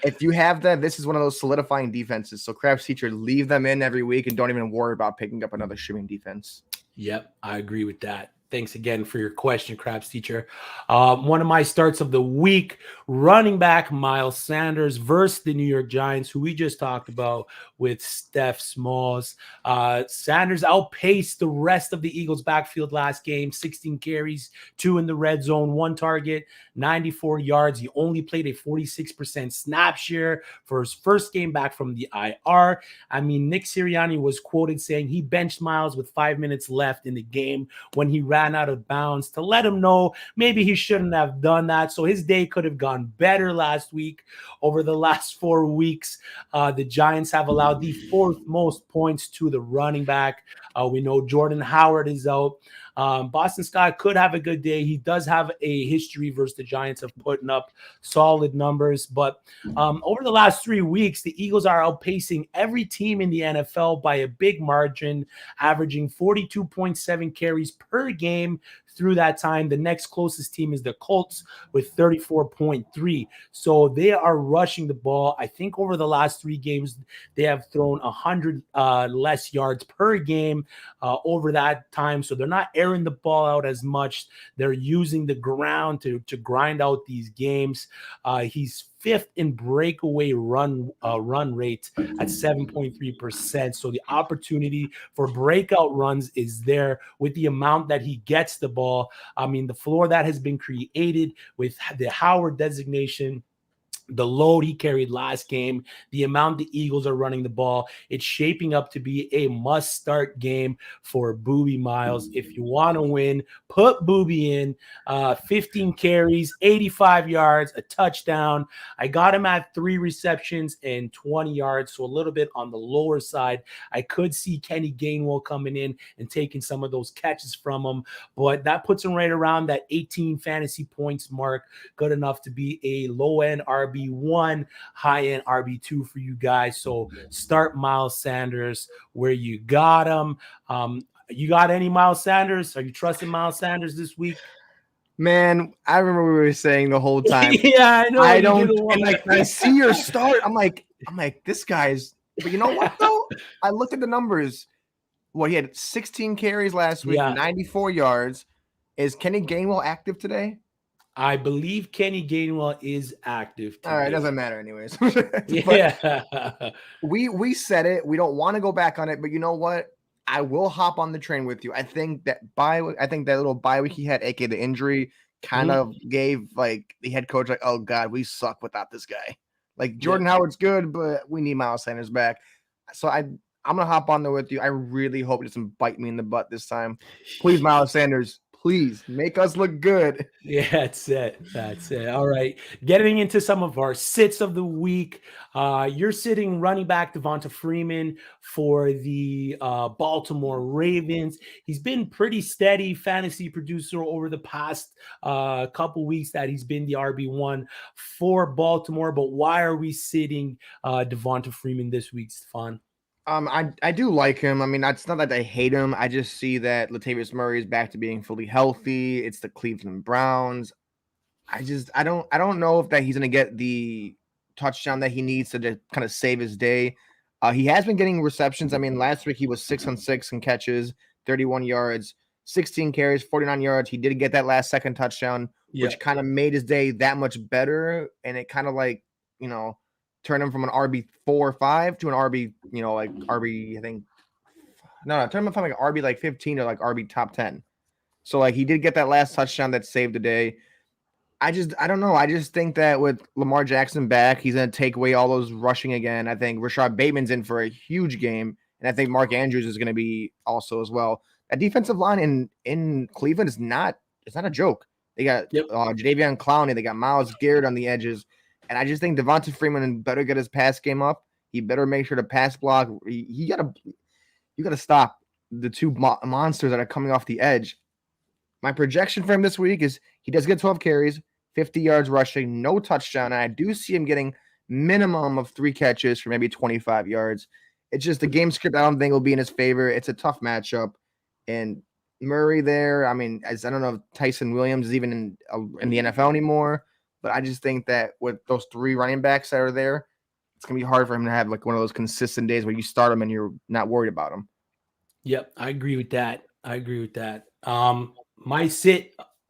if you have that, this is one of those solidifying defenses. So Craps teacher, leave them in every week and don't even worry about picking up another streaming defense. Yep, I agree with that. Thanks again for your question, Craps teacher. One of my starts of the week, running back Miles Sanders versus the New York Giants, who we just talked about with Steph Smalls. Sanders outpaced the rest of the Eagles' backfield last game, 16 carries, 2 in the red zone, 1 target, 94 yards. He only played a 46% snap share for his first game back from the IR. I mean, Nick Sirianni was quoted saying he benched Miles with 5 minutes left in the game when he ran out of bounds to let him know maybe he shouldn't have done that. So his day could have gone better last week. Over the last 4 weeks, the Giants have allowed the 4th most points to the running back. We know Jordan Howard is out. Boston Scott could have a good day. He does have a history versus the Giants of putting up solid numbers. But over the last 3 weeks, the Eagles are outpacing every team in the NFL by a big margin, averaging 42.7 carries per game through that time. The next closest team is the Colts with 34.3. So they are rushing the ball. I think over the last 3 games, they have thrown 100 less yards per game over that time. So they're not airing the ball out as much. They're using the ground to grind out these games. He's 5th in breakaway run rate at 7.3%. So the opportunity for breakout runs is there with the amount that he gets the ball. I mean, the floor that has been created with the Howard designation, the load he carried last game, the amount the Eagles are running the ball, it's shaping up to be a must-start game for Booby Miles. If you want to win, put Booby in. 15 carries, 85 yards, a touchdown. I got him at 3 receptions and 20 yards, so a little bit on the lower side. I could see Kenny Gainwell coming in and taking some of those catches from him, but that puts him right around that 18 fantasy points mark, good enough to be a low-end RB1, high-end RB2 for you guys. So start Miles Sanders where you got him. You got any Miles Sanders? Are you trusting Miles Sanders this week? Man, I remember we were saying the whole time. Yeah, I know. I don't. And like I see your start. I'm like, this guy's. But you know what though? I looked at the numbers. What, he had 16 carries last week, 94 yards. Is Kenny Gainwell active today? I believe Kenny Gainwell is active today. All right, it doesn't matter anyways. Yeah. we said it. We don't want to go back on it, but you know what? I will hop on the train with you. I think that little bye week he had, aka the injury, kind of gave like the head coach like, oh God, we suck without this guy. Like Jordan Howard's good, but we need Miles Sanders back. So I'm gonna hop on there with you. I really hope it doesn't bite me in the butt this time. Please, Miles Sanders. Please make us look good. Yeah, that's it. All right. Getting into some of our sits of the week. You're sitting running back Donta Foreman for the Baltimore Ravens. He's been pretty steady fantasy producer over the past couple weeks that he's been the RB1 for Baltimore. But why are we sitting Donta Foreman this week, Stefan? I do like him. I mean, it's not that I hate him. I just see that Latavius Murray is back to being fully healthy. It's the Cleveland Browns. I don't know if that he's gonna get the touchdown that he needs to kind of save his day. He has been getting receptions. I mean, last week he was 6 on 6 in catches, 31 yards, 16 carries, 49 yards. He did get that last second touchdown, which kind of made his day that much better. And it kind of like, turn him from an RB 4 or 5 to an RB, like RB, I think. No, turn him from like an RB like 15 to like RB top 10. So like he did get that last touchdown that saved the day. I don't know. I just think that with Lamar Jackson back, he's going to take away all those rushing again. I think Rashad Bateman's in for a huge game. And I think Mark Andrews is going to be also as well. That defensive line in Cleveland is not a joke. They got Jadeveon Clowney. They got Myles Garrett on the edges. And I just think Donta Foreman better get his pass game up. He better make sure to pass block. You gotta stop the two monsters that are coming off the edge. My projection for him this week is he does get 12 carries, 50 yards rushing, no touchdown. And I do see him getting minimum of 3 catches for maybe 25 yards. It's just the game script I don't think will be in his favor. It's a tough matchup. And Murray there, I mean, I don't know if Tyson Williams is even in the NFL anymore. But I just think that with those 3 running backs that are there, it's going to be hard for him to have like one of those consistent days where you start him and you're not worried about him. Yep, I agree with that. My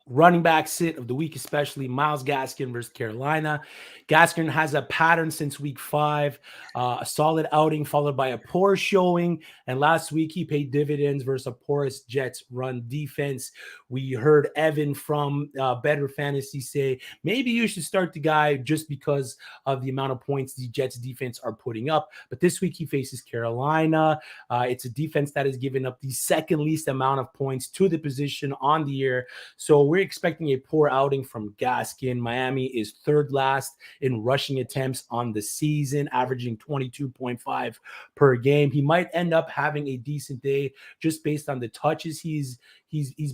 running back sit of the week, especially Myles Gaskin versus Carolina. Gaskin has a pattern since week 5, a solid outing followed by a poor showing. And last week he paid dividends versus a porous Jets run defense. We heard Evan from Better Fantasy say, maybe you should start the guy just because of the amount of points the Jets defense are putting up. But this week he faces Carolina. It's a defense that has given up the second least amount of points to the position on the year. So we're expecting a poor outing from Gaskin. Miami is 3rd last in rushing attempts on the season, averaging 22.5 per game. He might end up having a decent day just based on the touches he's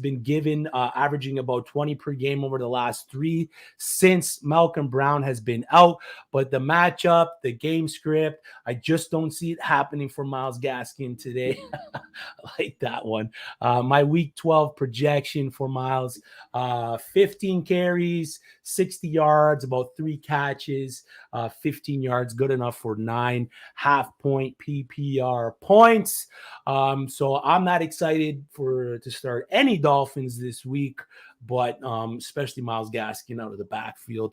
been given, averaging about 20 per game over the last 3 since Malcolm Brown has been out. But the matchup, the game script, I just don't see it happening for Myles Gaskin today. I like that one. My week 12 projection for Myles, 15 carries, 60 yards, about 3 catches, 15 yards, good enough for 9 half-point PPR points. So I'm not excited to start any Dolphins this week, but especially Myles Gaskin out of the backfield.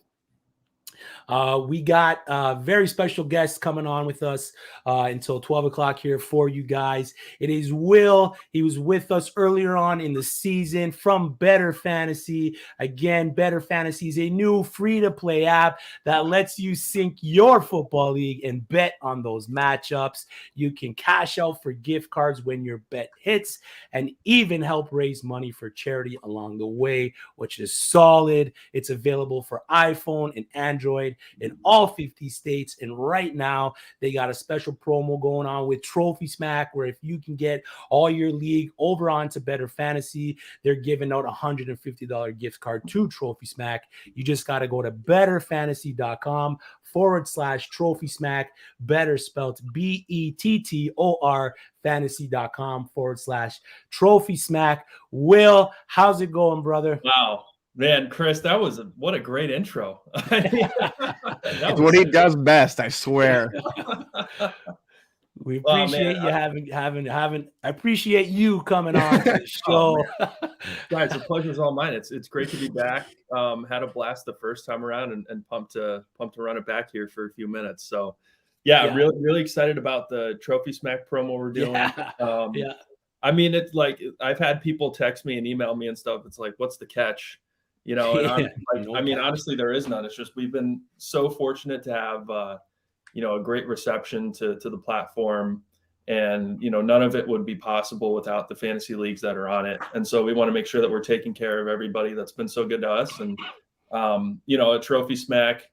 We got a very special guest coming on with us until 12 o'clock here for you guys. It is Will. He was with us earlier on in the season from Better Fantasy. Again, Better Fantasy is a new free-to-play app that lets you sync your football league and bet on those matchups. You can cash out for gift cards when your bet hits and even help raise money for charity along the way, which is solid. It's available for iPhone and Android in all 50 states. And right now they got a special promo going on with Trophy Smack, where if you can get all your league over onto Better Fantasy, they're giving out a $150 gift card to Trophy Smack. You just got to go to bettorfantasy.com/Trophy Smack, better spelled BETTOR fantasy.com/Trophy Smack. Will, how's it going, brother? Wow. Man, Chris, what a great intro. That's what he does best, I swear. We appreciate you having. I appreciate you coming on to the show. Guys, the pleasure's all mine. It's great to be back. Had a blast the first time around and pumped to run it back here for a few minutes. So yeah. Really excited about the Trophy Smack promo we're doing. Yeah. I mean, it's like I've had people text me and email me and stuff. It's like, what's the catch? You know, and honestly, there is none. It's just we've been so fortunate to have, a great reception to the platform, and none of it would be possible without the fantasy leagues that are on it. And so we want to make sure that we're taking care of everybody that's been so good to us. And a Trophy Smack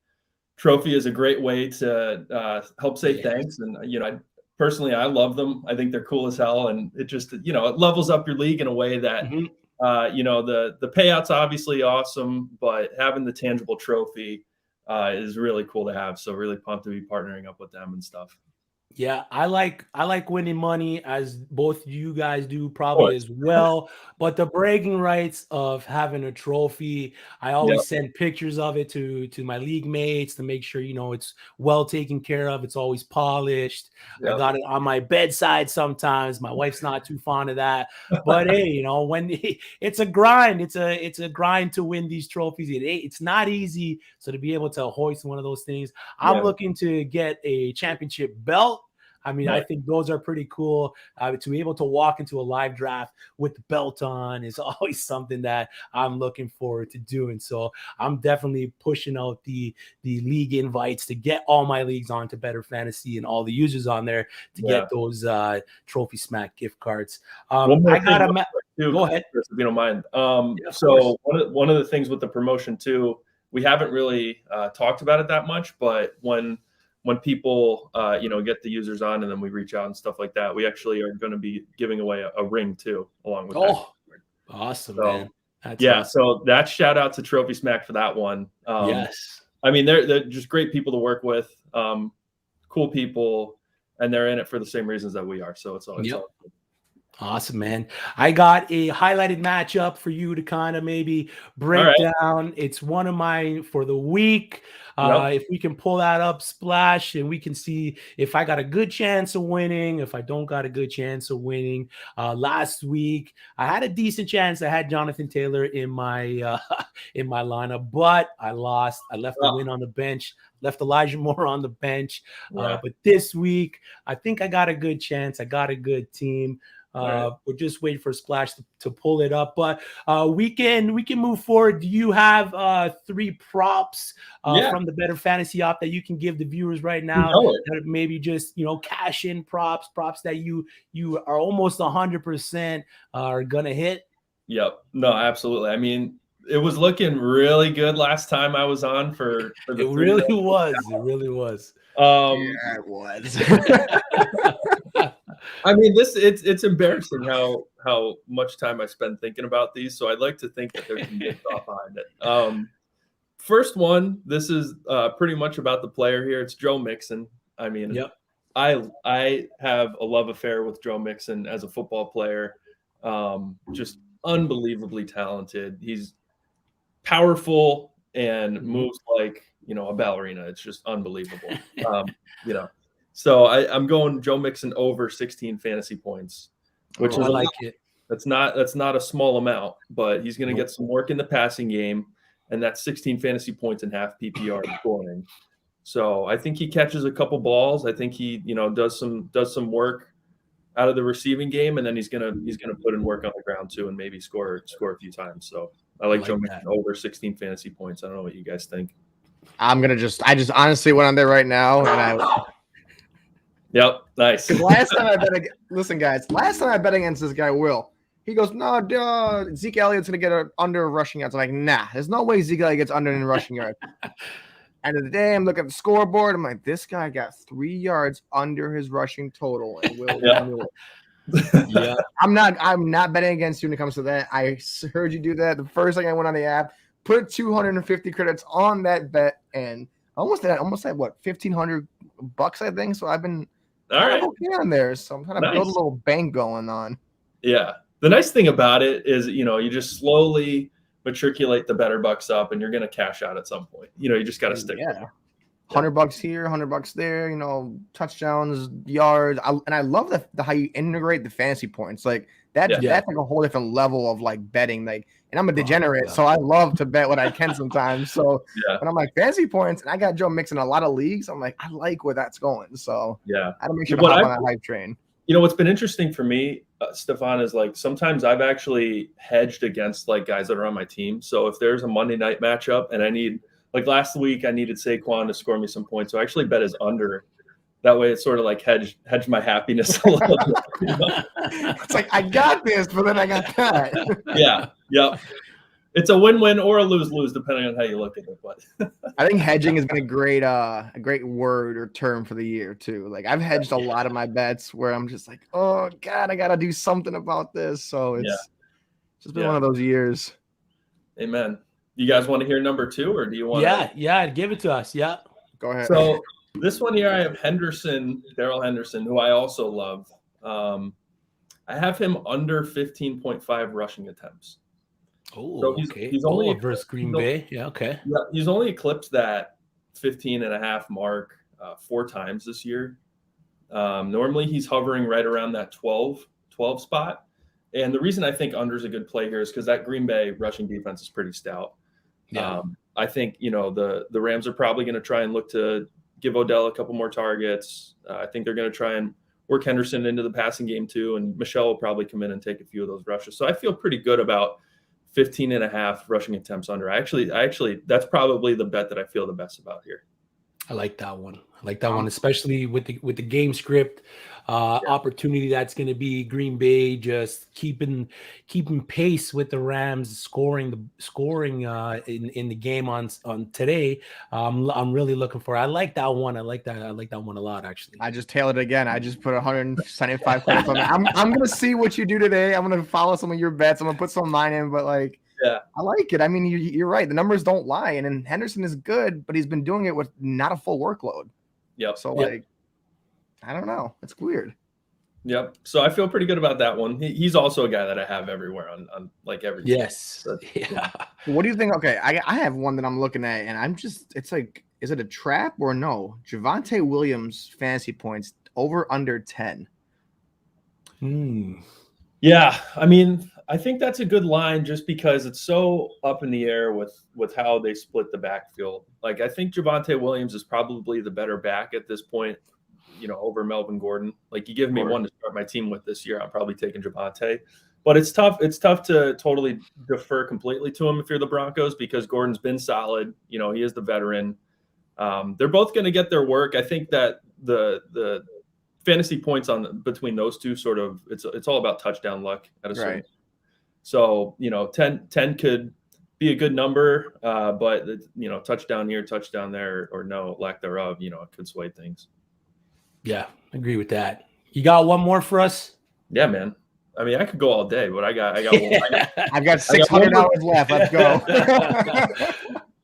trophy is a great way to help say thanks. And personally, I love them. I think they're cool as hell, and it just it levels up your league in a way that. Mm-hmm. The payout's obviously awesome, but having the tangible trophy is really cool to have. So really pumped to be partnering up with them and stuff. Yeah, I like winning money, as both you guys do probably as well. But the bragging rights of having a trophy, I always send pictures of it to my league mates to make sure it's well taken care of. It's always polished. I got it on my bedside sometimes. My wife's not too fond of that, but hey, when it's a grind, it's a grind to win these trophies. It's not easy. So to be able to hoist one of those things, I'm looking to get a championship belt. I mean, I think those are pretty cool. To be able to walk into a live draft with the belt on is always something that I'm looking forward to doing. So I'm definitely pushing out the league invites to get all my leagues onto Better Fantasy and all the users on there to get those Trophy Smack gift cards. Go ahead, Chris, if you don't mind. So one of the things with the promotion too, we haven't really talked about it that much, but when people, get the users on and then we reach out and stuff like that, we actually are going to be giving away a ring too, along with that. Awesome, man. That's awesome. So that's shout out to Trophy Smack for that one. Yes. I mean, they're just great people to work with, cool people, and they're in it for the same reasons that we are. So it's all good. Awesome, man. I got a highlighted matchup for you to kind of maybe break down. It's one of mine for the week. If we can pull that up, Splash, and we can see if I got a good chance of winning, if I don't got a good chance of winning. Last week, I had a decent chance. I had Jonathan Taylor in my lineup, but I lost. I left the win on the bench. Left Elijah Moore on the bench. But this week, I think I got a good chance. I got a good team. We're just waiting for Splash to pull it up, but we can move forward. Do you have 3 props from the Better Fantasy app that you can give the viewers right now? That maybe just cash in props that you are almost 100% are gonna hit. Yep. No, absolutely. I mean, it was looking really good last time I was on for the. It really was. It really was. Yeah, it was. I mean, it's embarrassing how much time I spend thinking about these. So I'd like to think that there's some good thought behind it. First one, this is pretty much about the player here. It's Joe Mixon. I mean, yep. I have a love affair with Joe Mixon as a football player. Just unbelievably talented. He's powerful and moves like, a ballerina. It's just unbelievable. So I'm going Joe Mixon over 16 fantasy points, which is I like it. That's not a small amount, but he's going to get some work in the passing game, and that's 16 fantasy points and half PPR scoring. So I think he catches a couple balls. I think he, does some work out of the receiving game, and then he's gonna put in work on the ground too, and maybe score a few times. So I like Joe Mixon over 16 fantasy points. I don't know what you guys think. I just honestly went on there right now, and Yep, nice. Last time I bet against this guy, Will. He goes, no, Zeke Elliott's going to get under rushing yards. I'm like, nah, there's no way Zeke Elliott gets under in rushing yards. End of the day, I'm looking at the scoreboard. I'm like, this guy got 3 yards under his rushing total. And Will knew it. Yeah. I'm not betting against you when it comes to that. I heard you do that. The first thing I went on the app, put 250 credits on that bet, and almost had what, $1,500, I think. So I've been okay on there. So I'm trying to build a little bank going on. Yeah. The nice thing about it is, you just slowly matriculate the better bucks up, and you're going to cash out at some point. You just got to stick with it. $100 here, $100 there, touchdowns, yards. I love the how you integrate the fantasy points. Like that's like a whole different level of like betting. Like, and I'm a degenerate, so I love to bet what I can sometimes. So when I'm like fantasy points, and I got Joe Mixon in a lot of leagues, I'm like, I like where that's going. So I don't make sure to hop on that hype train. What's been interesting for me, Stefan, is like sometimes I've actually hedged against like guys that are on my team. So if there's a Monday night matchup and I need, like last week, I needed Saquon to score me some points. So I actually bet his under. That way it's sort of like hedge my happiness a little bit. It's like, I got this, but then I got that. Yeah. Yep. It's a win-win or a lose-lose, depending on how you look at it. But I think hedging has been a great word or term for the year too. Like I've hedged a lot of my bets where I'm just like, oh God, I gotta do something about this. So it's just been one of those years. Amen. You guys want to hear number 2, or do you want? Yeah, give it to us. Yeah, go ahead. So this one here, I have Darrell Henderson, who I also love. I have him under 15.5 rushing attempts. Oh, so he's only versus Green Bay. Yeah, okay. Yeah, he's only eclipsed that 15.5 mark 4 times this year. Normally he's hovering right around that 12 spot. And the reason I think under is a good play here is because that Green Bay rushing defense is pretty stout. Yeah. I think, the Rams are probably going to try and look to give Odell a couple more targets. I think they're going to try and work Henderson into the passing game too. And Michelle will probably come in and take a few of those rushes. So I feel pretty good about 15.5 rushing attempts under. I actually, that's probably the bet that I feel the best about here. I like that one. Especially with the game script opportunity that's going to be Green Bay just keeping pace with the Rams, scoring in the game on today. I'm really looking for. I like that one. I like that one a lot, actually. I just tailored it again. I just put 175 credits on that. I'm gonna see what you do today. I'm gonna follow some of your bets. I'm gonna put some of mine in, but like. Yeah, I like it. I mean, you're right. The numbers don't lie, and Henderson is good, but he's been doing it with not a full workload. Yep. So I don't know. It's weird. Yep. So I feel pretty good about that one. He's also a guy that I have everywhere on like every. Yes. So, yeah. What do you think? Okay, I have one that I'm looking at, and it's like, is it a trap or no? Javonta Williams fantasy points over under 10. Yeah, I mean, I think that's a good line just because it's so up in the air with how they split the backfield. Like, I think Javonta Williams is probably the better back at this point, over Melvin Gordon. Like, you give me one to start my team with this year, I'm probably taking Javonta. But it's tough. It's tough to totally defer completely to him if you're the Broncos because Gordon's been solid. He is the veteran. They're both going to get their work. I think that the fantasy points between those two sort of it's all about touchdown luck at a certain. Right. So 10 could be a good number, but touchdown here, touchdown there, or no lack thereof, it could sway things. Yeah, agree with that. You got one more for us? Yeah, man. I mean, I could go all day, but I got I've got $600 left. Let's go.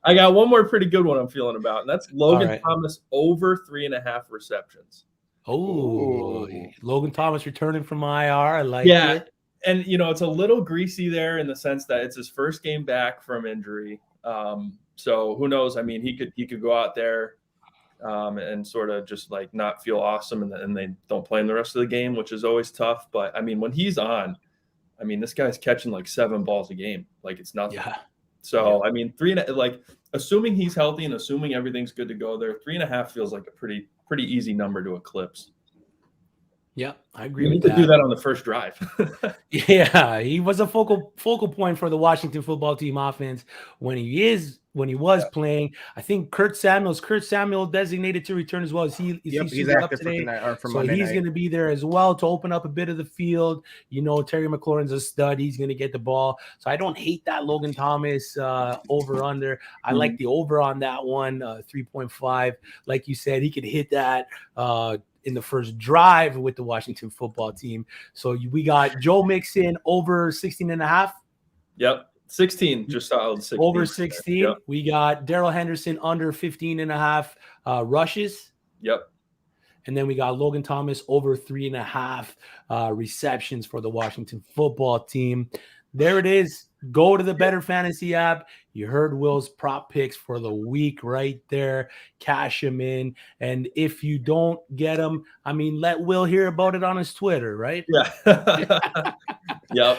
I got one more pretty good one I'm feeling about, and that's Logan Thomas over 3.5 receptions. Oh, Logan Thomas returning from IR. I like it. And it's a little greasy there in the sense that it's his first game back from injury. So who knows? I mean, he could go out there and sort of just like not feel awesome, and they don't play him the rest of the game, which is always tough. But I mean, when he's on, I mean, this guy's catching like 7 balls a game, like it's nothing. Yeah. So I mean, assuming he's healthy and assuming everything's good to go there, 3.5 feels like a pretty easy number to eclipse. Yeah, I agree. You need to do that on the first drive. Yeah, he was a focal point for the Washington football team offense when he was playing. I think Kurt Samuel designated to return as well. He's active today, so he's going to be there as well to open up a bit of the field. Terry McLaurin's a stud. He's going to get the ball. So I don't hate that Logan Thomas over under. I like the over on that one, 3.5. Like you said, he could hit that in the first drive with the Washington football team. So we got Joe Mixon over 16.5. Yep. 16, just solid 16. Over 16. Yep. We got Darrell Henderson under 15.5 rushes. Yep. And then we got Logan Thomas over 3.5 receptions for the Washington football team. There it is. Go to the BettorFantasy app. You heard Will's prop picks for the week right there. Cash them in. And if you don't get them, I mean, let Will hear about it on his Twitter, right? Yeah. Yep.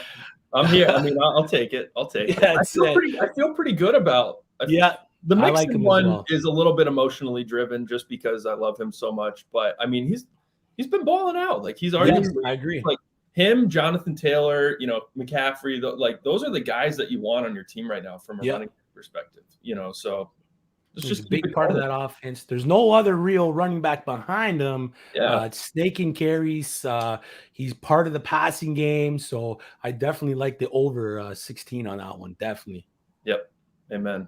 I'm here. I mean, I'll take it. Yeah, I feel pretty good about it. The Mixon one is a little bit emotionally driven just because I love him so much. But, I mean, he's been balling out. Like, he's already I agree. Like, him, Jonathan Taylor, McCaffrey, those are the guys that you want on your team right now from a running perspective, so it's just a big part of that offense. There's no other real running back behind him. It's snaking carries. He's part of the passing game. So I definitely like the over 16 on that one. Definitely. Yep. Amen.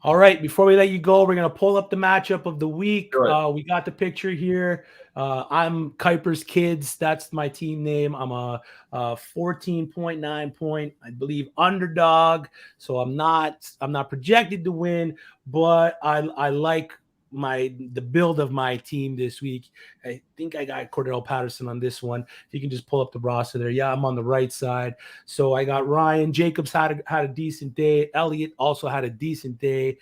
All right. Before we let you go, we're going to pull up the matchup of the week. We got the picture here. I'm Kuiper's Kids. That's my team name. I'm a 14.9 point, I believe, underdog. So I'm not projected to win, but I like the build of my team this week. I think I got Cordell Patterson on this one. If you can just pull up the roster there. Yeah, I'm on the right side. So I got Ryan. Jacobs had a decent day. Elliott also had a decent day.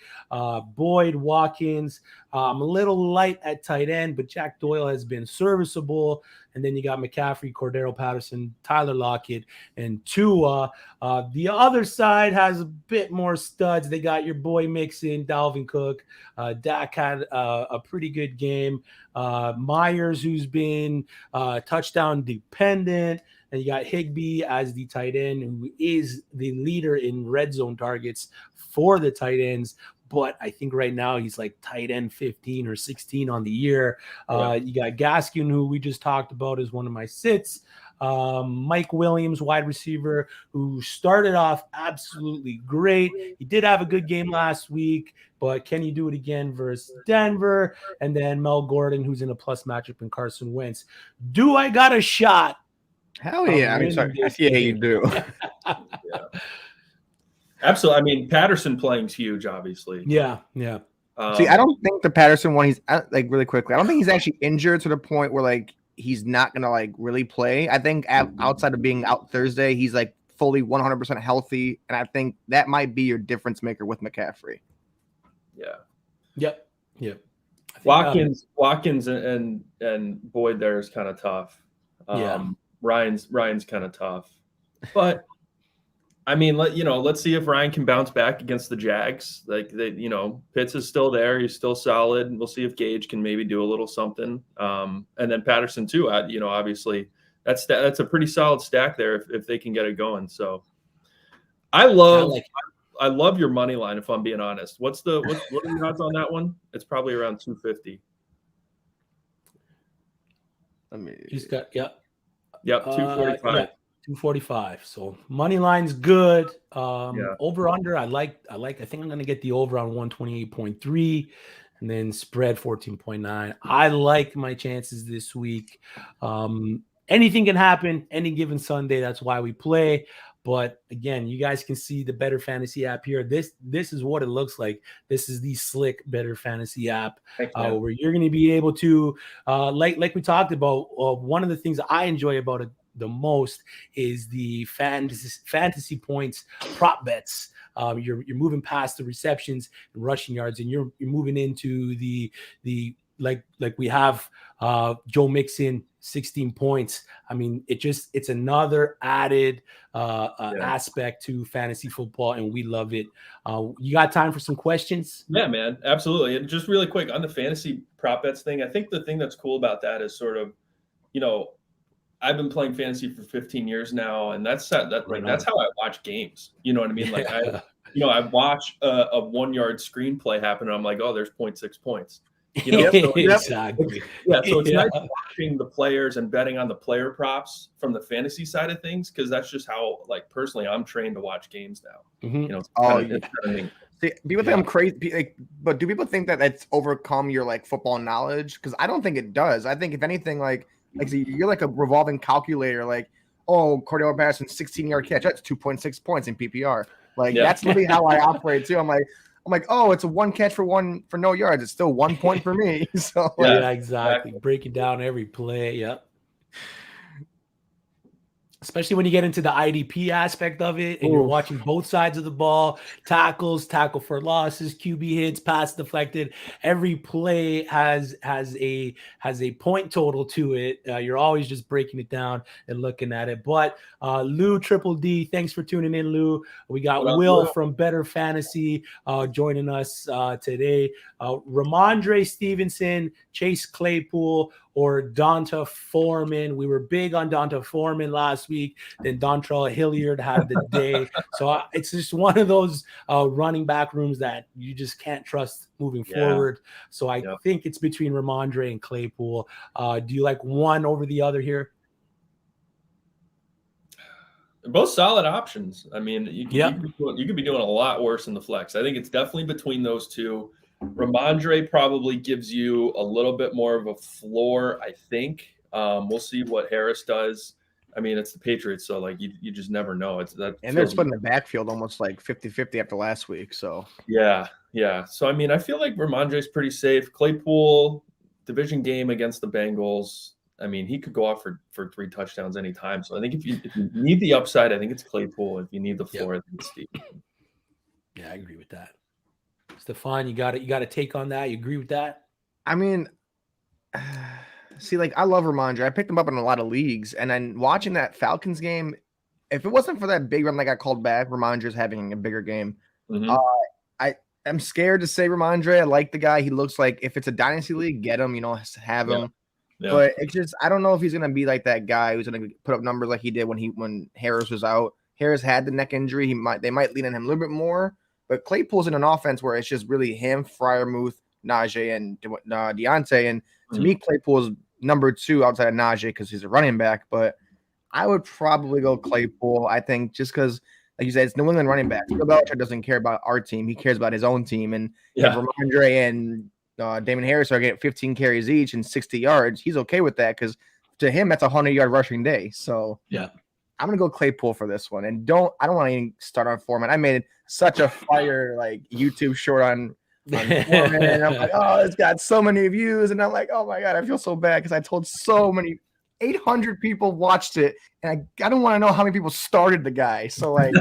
Boyd, Watkins. I'm a little light at tight end, but Jack Doyle has been serviceable. And then you got McCaffrey, Cordero Patterson, Tyler Lockett, and Tua. The other side has a bit more studs. They got your boy Mixon, Dalvin Cook. Dak had a pretty good game. Myers, who's been touchdown dependent. And you got Higbee as the tight end, who is the leader in red zone targets for the tight ends. But I think right now he's like tight end 15 or 16 on the year. You got Gaskin, who we just talked about, as one of my sits. Mike Williams, wide receiver, who started off absolutely great. He did have a good game last week, but can you do it again versus Denver? And then Mel Gordon, who's in a plus matchup, in Carson Wentz. Do I got a shot? Hell yeah. Yeah, you do. Yeah. Absolutely. I mean, Patterson playing's huge, obviously. Yeah. See, I don't think the Patterson one, he's like really quickly, I don't think he's actually injured to the point where like he's not going to like really play. I think outside of being out Thursday, he's like fully 100% healthy. And I think that might be your difference maker with McCaffrey. Yeah. Yep. Watkins and Boyd there is kind of tough. Ryan's kind of tough. But I mean, let's see if Ryan can bounce back against the Jags. Like Pitts is still there; he's still solid. We'll see if Gage can maybe do a little something. And then Patterson too. Obviously, that's a pretty solid stack there if they can get it going. So, I love your money line. If I'm being honest, what are your odds on that one? It's probably around 250. He's got 245. 245. So money line's good. Over under, I think I'm gonna get the over on 128.3 and then spread 14.9. I like my chances this week. Anything can happen any given Sunday. That's why we play. But again, you guys can see the Better Fantasy app here. This is what it looks like. This is the slick Better Fantasy app where you're going to be able to, like we talked about. One of the things I enjoy about it the most is the fantasy points prop bets. You're moving past the receptions and rushing yards, and you're moving into the like we have Joe Mixon 16 points. I mean, it's another added aspect to fantasy football, and we love it. You got time for some questions? Yeah, man, absolutely. And just really quick on the fantasy prop bets thing, I think the thing that's cool about that is sort of, I've been playing fantasy for 15 years now, and that's how I watch games. You know what I mean? Like I watch a 1 yard screenplay happen, and I'm like, oh, there's 0.6 points. Exactly. So it's nice watching the players and betting on the player props from the fantasy side of things, because that's just how, like, personally, I'm trained to watch games now. Mm-hmm. See, people think I'm crazy, but do people think that that's overcome your like football knowledge? Because I don't think it does. I think if anything, like you're like a revolving calculator. Like, oh, Cordell Patterson 16-yard catch, that's 2.6 points in PPR. Like that's literally how I operate too. I'm like, oh, it's a one catch for no yards. It's still 1 point for me. So exactly. Breaking down every play. Yep. Especially when you get into the IDP aspect of it and you're watching both sides of the ball, tackles, tackle for losses, QB hits, pass deflected. Every play has a point total to it. You're always just breaking it down and looking at it. But Lou Triple D, thanks for tuning in, Lou. We got Will from Better Fantasy joining us today. Ramondre Stevenson, Chase Claypool, or Donta Foreman. We were big on Donta Foreman last week. Then Dontrell Hilliard had the day. So it's just one of those running back rooms that you just can't trust moving forward. So I think it's between Ramondre and Claypool. Do you like one over the other here? They're both solid options. I mean, you could be doing a lot worse in the flex. I think it's definitely between those two. Ramondre probably gives you a little bit more of a floor, I think. We'll see what Harris does. I mean, it's the Patriots, so like you just never know. And they're splitting the backfield almost like 50-50 after last week. So yeah. So I mean, I feel like Ramondre's pretty safe. Claypool, division game against the Bengals. I mean, he could go off for 3 touchdowns anytime. So I think if you need the upside, I think it's Claypool. If you need the floor, I think it's Steve. Yeah, I agree with that. Stefan, you got a take on that? You agree with that? I mean, see, like I love Ramondre. I picked him up in a lot of leagues, and then watching that Falcons game, if it wasn't for that big run that got called back, Ramondre's having a bigger game. Mm-hmm. I'm scared to say Ramondre. I like the guy. He looks like if it's a dynasty league, get him. Have him. Yeah. But it's just I don't know if he's gonna be like that guy who's gonna put up numbers like he did when Harris was out. Harris had the neck injury. They might lean on him a little bit more. But Claypool's in an offense where it's just really him, Freiermuth, Najee, and Deontay. And to me, Claypool's number 2 outside of Najee because he's a running back. But I would probably go Claypool. I think just because, like you said, it's New England running back. Bill Belichick doesn't care about our team. He cares about his own team. And if Ramondre and Damon Harris are getting 15 carries each and 60 yards, he's okay with that because to him, that's a 100-yard rushing day. So I'm going to go Claypool for this one. And I don't want to even start on Foreman. I made such a fire YouTube short on Foreman. And I'm like, oh, it's got so many views. And I'm like, oh my God, I feel so bad because I told so many 800 people watched it. And I don't want to know how many people started the guy. So I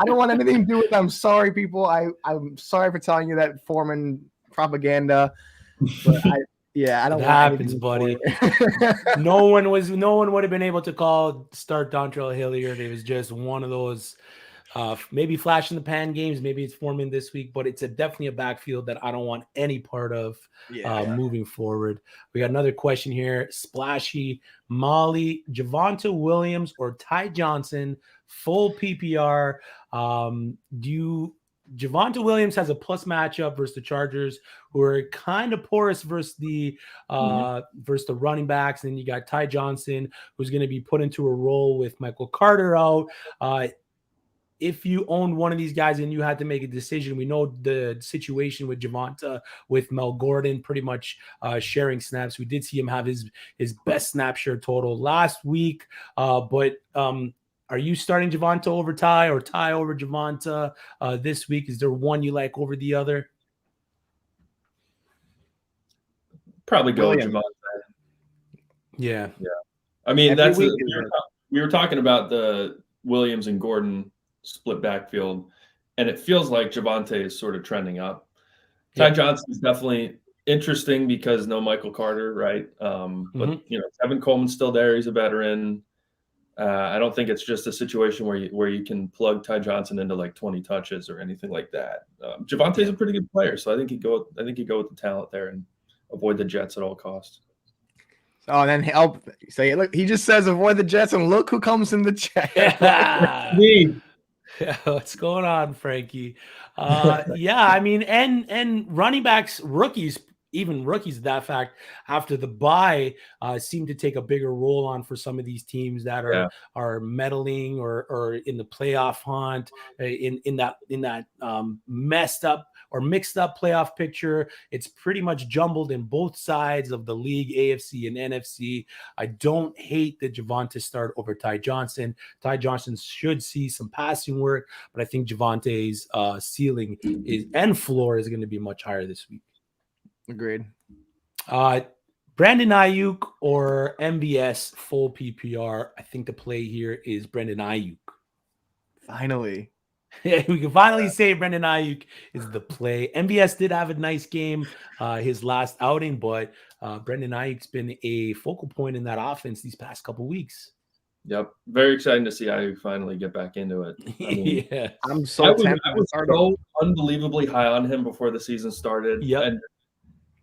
don't want anything to do with it. I'm sorry, people. I'm sorry for telling you that Foreman propaganda. But I don't. It happens, buddy. No one would have been able to start Dontrell Hilliard. It was just one of those maybe flash in the pan games. Maybe it's Foreman this week, but it's definitely a backfield that I don't want any part of moving forward. We got another question here. Splashy Molly, Javonta Williams or Ty Johnson, full PPR. Do Javonta Williams has a plus matchup versus the Chargers, who are kind of porous versus the running backs. And then you got Ty Johnson, who's going to be put into a role with Michael Carter out. If you owned one of these guys and you had to make a decision, we know the situation with Javonta, with Mel Gordon pretty much sharing snaps. We did see him have his best snap share total last week. But are you starting Javonta over Ty or Ty over Javonta this week? Is there one you like over the other? Probably go with Javonta. Yeah. I mean, we were talking about the Williams and Gordon split backfield, and it feels like Javonta is sort of trending up. Ty Johnson is definitely interesting because no Michael Carter, right? But Tevin Coleman's still there. He's a veteran. I don't think it's just a situation where you can plug Ty Johnson into like 20 touches or anything like that. Javonta is a pretty good player, so I think you go with the talent there and avoid the Jets at all costs. Oh, and then look, he just says avoid the Jets, and look who comes in the chat. Me. What's going on, Frankie? I mean, and running backs, rookies, even rookies, that fact, after the bye, seem to take a bigger role on for some of these teams that are meddling or in the playoff hunt, in that messed up or mixed up playoff picture. It's pretty much jumbled in both sides of the league, AFC and NFC. I don't hate the Javonta start over Ty Johnson. Ty Johnson should see some passing work, but I think Javonta's ceiling and floor is going to be much higher this week. Agreed. Brandon Ayuk or MVS full PPR. I think the play here is Brandon Ayuk. Finally. Yeah, we can finally say Brandon Ayuk is the play. MVS did have a nice game his last outing, but Brandon Ayuk's been a focal point in that offense these past couple weeks. Yep. Very exciting to see Ayuk finally get back into it. I mean, I'm so tempted. I was so unbelievably high on him before the season started. Yep. And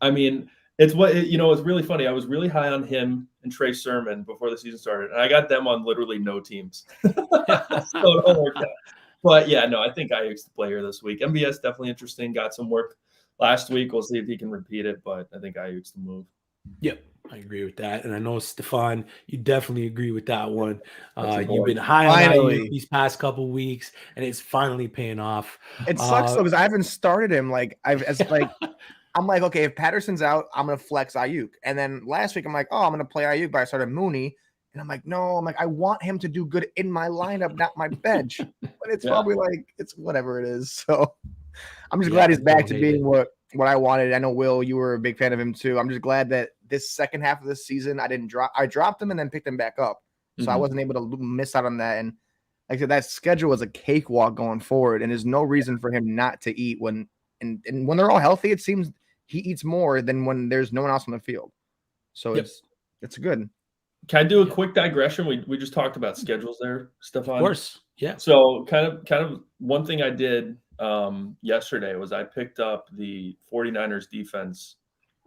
I mean, it's really funny. I was really high on him and Trey Sermon before the season started, and I got them on literally no teams. So it all worked out. But yeah, no, I think Ayuk's the player this week. MVS definitely interesting. Got some work last week. We'll see if he can repeat it, but I think Ayuk's the move. Yep, I agree with that. And I know, Stefan, you definitely agree with that one. You've been high on Ayuk these past couple weeks, and it's finally paying off. It sucks though because I haven't started him. I'm like, okay, if Patterson's out, I'm gonna flex Ayuk. And then last week I'm like, I'm gonna play Ayuk, but I started Mooney. And I'm like, no, I want him to do good in my lineup, not my bench. But it's probably it's whatever it is. So I'm just glad he's back to being what I wanted. I know, Will, you were a big fan of him too. I'm just glad that this second half of this season, I dropped him and then picked him back up. So I wasn't able to miss out on that. And like I said, that schedule is a cakewalk going forward. And there's no reason for him not to eat when they're all healthy. It seems he eats more than when there's no one else on the field. So it's good. Can I do a quick digression? We just talked about schedules there, Stefan. Of course, yeah. So kind of one thing I did yesterday was I picked up the 49ers defense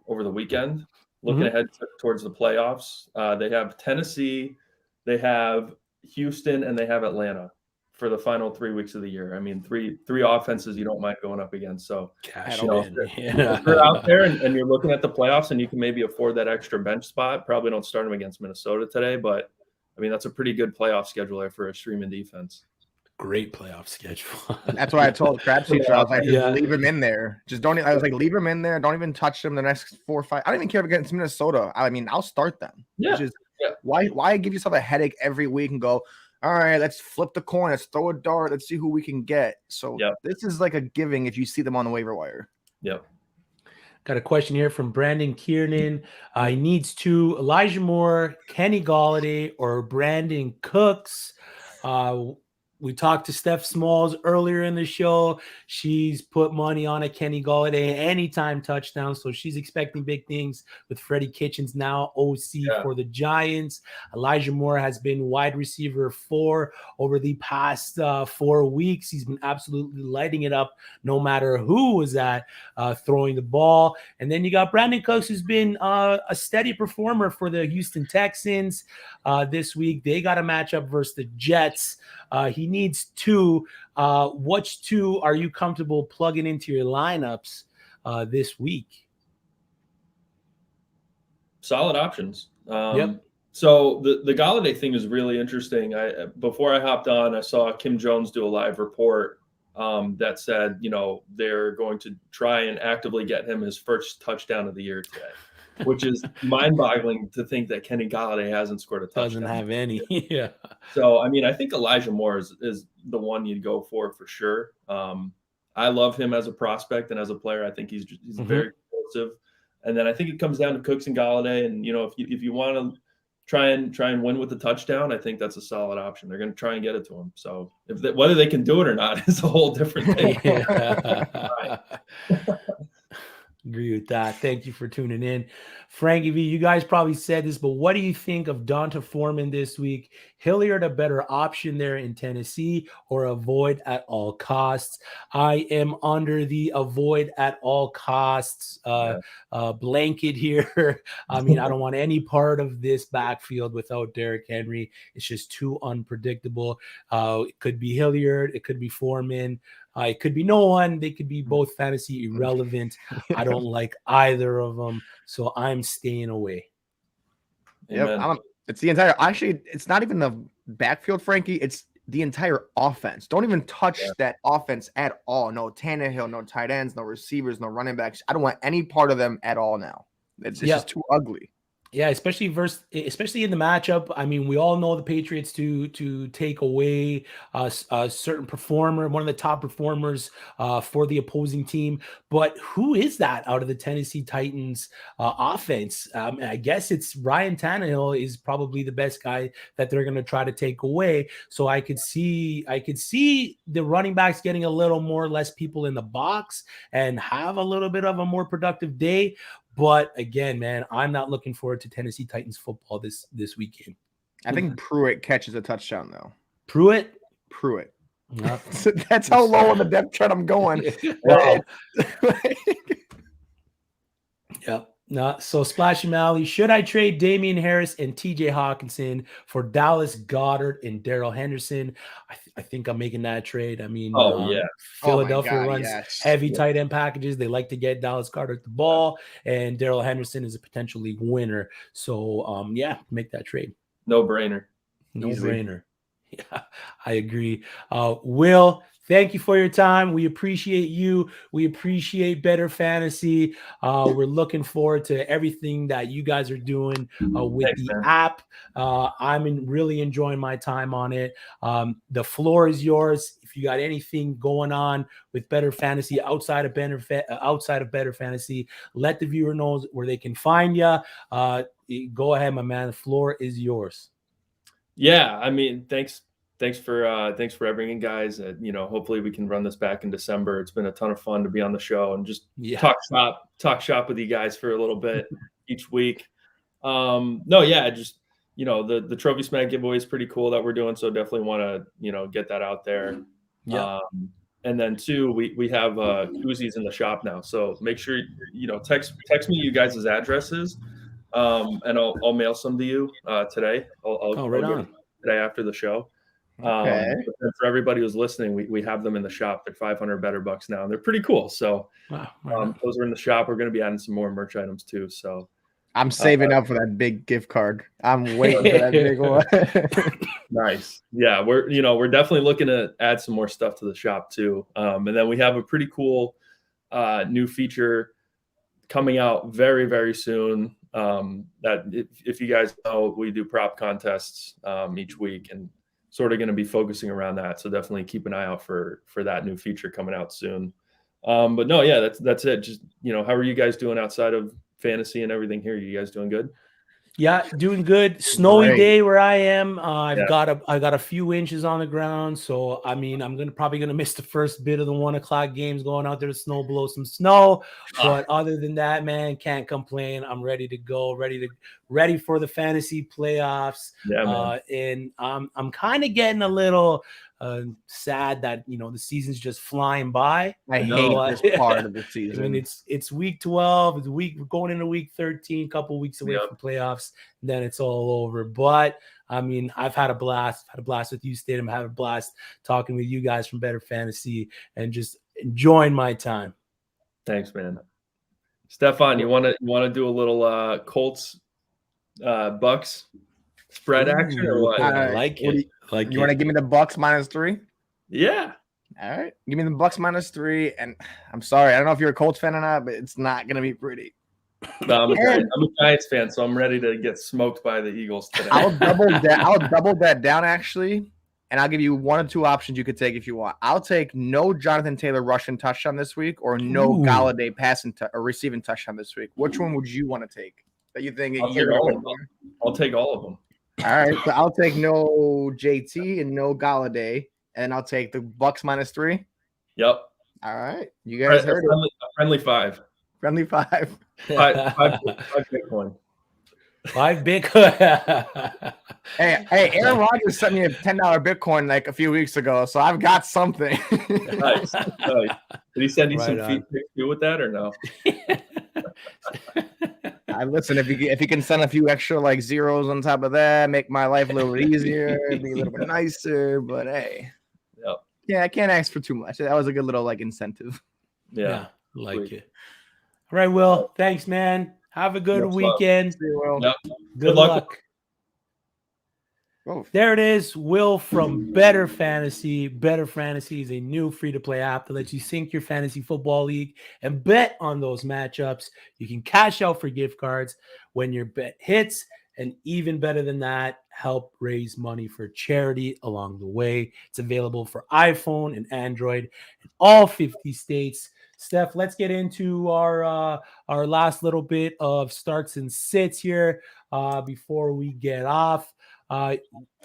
over the weekend, looking ahead towards the playoffs. They have Tennessee, they have Houston, and they have Atlanta for the final 3 weeks of the year. I mean, three offenses you don't mind going up against. So if you're out there and you're looking at the playoffs and you can maybe afford that extra bench spot, probably don't start them against Minnesota today. But I mean, that's a pretty good playoff schedule there for a streaming defense. Great playoff schedule. That's why I told Crabtree, I was like, leave him in there. I was like, leave him in there. Don't even touch him the next 4 or 5. I don't even care against Minnesota. I mean, I'll start them. Why give yourself a headache every week and go, all right, let's flip the coin. Let's throw a dart. Let's see who we can get. So this is like a giving if you see them on the waiver wire. Yep. Got a question here from Brandon Kiernan. He needs Elijah Moore, Kenny Golladay, or Brandon Cooks. We talked to Steph Smalls earlier in the show. She's put money on a Kenny Golladay anytime touchdown, so she's expecting big things with Freddie Kitchens now OC for the Giants. Elijah Moore has been wide receiver 4 over the past 4 weeks. He's been absolutely lighting it up no matter who was at throwing the ball. And then you got Brandon Cooks, who's been a steady performer for the Houston Texans this week. They got a matchup versus the Jets. He needs 2. Which 2 are you comfortable plugging into your lineups this week? Solid options. Yep. So the Golladay thing is really interesting. Before I hopped on, I saw Kim Jones do a live report that said, they're going to try and actively get him his first touchdown of the year today, which is mind-boggling to think that Kenny Golladay hasn't scored a touchdown. Doesn't have any. Yeah. So, I think Elijah Moore is the one you'd go for sure. I love him as a prospect and as a player. I think he's very explosive. And then I think it comes down to Cooks and Golladay. And, if you want to try and win with the touchdown, I think that's a solid option. They're going to try and get it to him. So whether they can do it or not is a whole different thing. Agree with that. Thank you for tuning in. Frankie V, you guys probably said this, but what do you think of Donta Foreman this week? Hilliard a better option there in Tennessee, or avoid at all costs? I am under the avoid at all costs blanket here. I don't want any part of this backfield without Derrick Henry. It's just too unpredictable. It could be Hilliard. It could be Foreman. It could be no one. They could be both fantasy irrelevant. I don't like either of them, so I'm staying away. Yep, it's the entire. Actually, it's not even the backfield, Frankie. It's the entire offense. Don't even touch that offense at all. No Tannehill, no tight ends, no receivers, no running backs. I don't want any part of them at all now. It's just too ugly. Yeah, especially in the matchup. We all know the Patriots to take away a certain performer, one of the top performers for the opposing team. But who is that out of the Tennessee Titans offense? I guess it's Ryan Tannehill is probably the best guy that they're going to try to take away. So I could see the running backs getting a little more less people in the box and have a little bit of a more productive day. But again, man, I'm not looking forward to Tennessee Titans football this weekend. I think Pruitt catches a touchdown, though. Pruitt. No. So that's how low on the depth chart I'm going. Yep. No, so Splashy Mally, should I trade Damian Harris and TJ Hawkinson for Dallas Goedert and Darrell Henderson? I think I'm making that trade. Philadelphia runs heavy tight end packages. They like to get Dallas Goedert the ball, and Darrell Henderson is a potential league winner. So, make that trade. No brainer. Yeah, I agree. Will, thank you for your time. We appreciate you. We appreciate Better Fantasy. We're looking forward to everything that you guys are doing with the app. I'm really enjoying my time on it. The floor is yours. If you got anything going on with Better Fantasy outside of Better Fantasy, let the viewer know where they can find you. Go ahead, my man. The floor is yours. Yeah, thanks for everything, guys. Hopefully we can run this back in December. It's been a ton of fun to be on the show and just talk shop with you guys for a little bit each week. The Trophy Smack giveaway is pretty cool that we're doing, so definitely want to get that out there. Yeah. And then 2, we have koozies in the shop now, so make sure text me you guys' addresses. And I'll mail some to you today. I'll right on today after the show. Okay. But for everybody who's listening, we have them in the shop. They're $500 better bucks now, and they're pretty cool. So those are in the shop. We're going to be adding some more merch items too. So I'm saving up for that big gift card. I'm waiting for that big one. Nice. Yeah, we're definitely looking to add some more stuff to the shop too. And then we have a pretty cool new feature coming out very, very soon. That if you guys know, we do prop contests each week, and sort of going to be focusing around that. So definitely keep an eye out for that new feature coming out soon. But no, yeah, that's it. Just, how are you guys doing outside of fantasy and everything here? You guys doing good? Yeah, doing good. Snowy day where I am. I got a few inches on the ground, so I'm probably gonna miss the first bit of the 1:00 games. Going out there to blow some snow. But other than that, man, can't complain. I'm ready to go. Ready for the fantasy playoffs. Yeah, man. And I'm kind of getting a little Sad that the season's just flying by. I hate this part of the season. I mean, it's week 12. We're going into week 13. Couple weeks away from playoffs. Then it's all over. But I mean, I've had a blast. I've had a blast with uSTADIUM. I had a blast talking with you guys from Better Fantasy and just enjoying my time. Thanks, man. Stefan, you want to do a little Colts Bucks spread action or what? I like it. You want to give me the Bucks -3? Yeah. All right. Give me the Bucks -3. And I'm sorry, I don't know if you're a Colts fan or not, but it's not going to be pretty. No, I'm a Giants fan, so I'm ready to get smoked by the Eagles today. I'll double that down, actually, and I'll give you one or two options you could take if you want. I'll take no Jonathan Taylor rushing touchdown this week or no Galladay passing or receiving touchdown this week. Which one would you want to take that you think I'll take all of them. All right, so I'll take no JT and no Galladay, and I'll take the Bucks -3. Yep. All right, you guys heard it. Friendly 5. Friendly 5. 5 Bitcoin. 5 Bitcoin. Hey, Aaron Rodgers sent me a $10 Bitcoin like a few weeks ago, so I've got something. Nice. Did he send you some feet pics too with that or no? I listen, if you can send a few extra like zeros on top of that, make my life a little easier, be a little bit nicer. But hey, I can't ask for too much. That was a good little like incentive. Yeah, like it. All right, Will. Thanks, man. Have a good weekend. Good luck. There it is, Will from Better Fantasy. Better Fantasy is a new free-to-play app that lets you sync your fantasy football league and bet on those matchups. You can cash out for gift cards when your bet hits, and even better than that, help raise money for charity along the way. It's available for iPhone and Android in all 50 states. Steph, let's get into our last little bit of starts and sits here before we get off.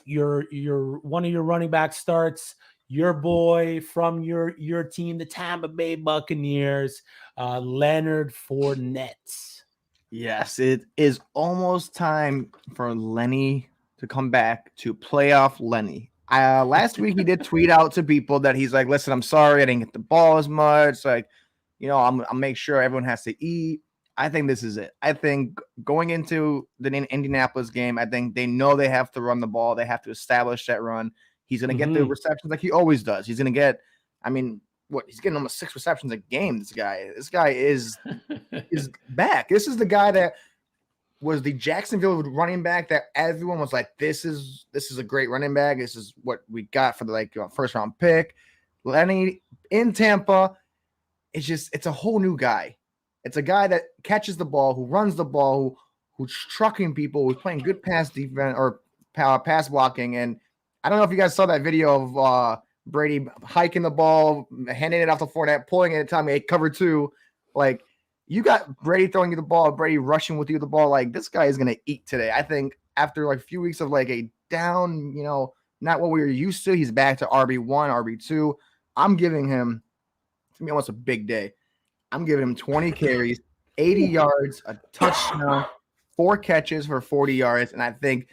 Your one of your running back starts, your boy from your team, the Tampa Bay Buccaneers, Leonard Fournette. Yes, it is almost time for Lenny to come back to playoff Lenny. Last week he did tweet out to people that he's like, listen, I'm sorry I didn't get the ball as much. Like, I'll make sure everyone has to eat. I think this is it. I think going into the Indianapolis game, I think they know they have to run the ball. They have to establish that run. He's going to get the receptions like he always does. He's going to get, he's getting almost 6 receptions a game. This guy is back. This is the guy that was the Jacksonville running back that everyone was like, this is a great running back. This is what we got for the first round pick. Lenny in Tampa. It's a whole new guy. It's a guy that catches the ball, who runs the ball, who's trucking people, who's playing good pass defense or pass blocking. And I don't know if you guys saw that video of Brady hiking the ball, handing it off to Fournette, pulling it, telling me, hey, cover 2. Like, you got Brady throwing you the ball, Brady rushing with you the ball. Like, this guy is going to eat today. I think after like a few weeks of like a down, not what we were used to, he's back to RB1, RB2. I'm giving him, to me, almost a big day. I'm giving him 20 carries, 80 yards, a touchdown, 4 catches for 40 yards. And I think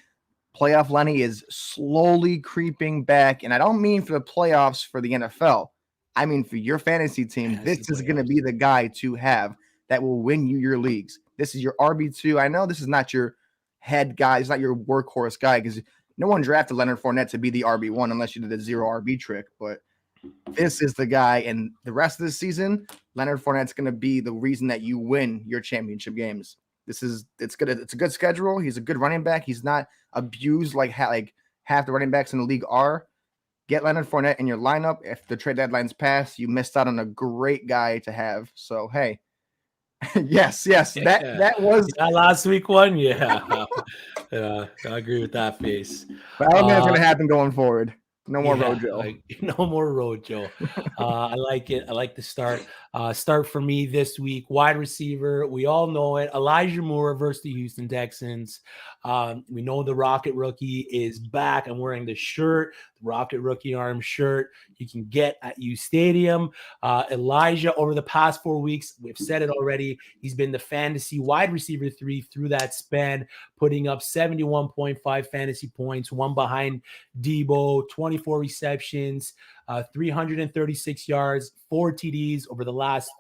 playoff Lenny is slowly creeping back. And I don't mean for the playoffs for the NFL. I mean for your fantasy team. This is going to be the guy to have that will win you your leagues. This is your RB2. I know this is not your head guy. It's not your workhorse guy because no one drafted Leonard Fournette to be the RB1 unless you did the 0 RB trick. But this is the guy, and the rest of the season, Leonard Fournette's going to be the reason that you win your championship games. It's a good schedule. He's a good running back. He's not abused like half the running backs in the league are. Get Leonard Fournette in your lineup. If the trade deadline's passed, you missed out on a great guy to have. So hey, yes, that was that last week one. Yeah, I agree with that face. But I don't think it's going to happen going forward. No more Rojo. No more Rojo. I like it. I like the start. Start for me this week. Wide receiver. We all know it. Elijah Moore versus the Houston Texans. We know the Rocket rookie is back. I'm wearing the shirt, the Rocket rookie arm shirt you can get at uSTADIUM. Elijah, over the past 4 weeks, we've said it already, he's been the fantasy wide receiver 3 through that span, putting up 71.5 fantasy points, one behind Debo, 25 24 receptions, 336 yards, 4 TDs over the last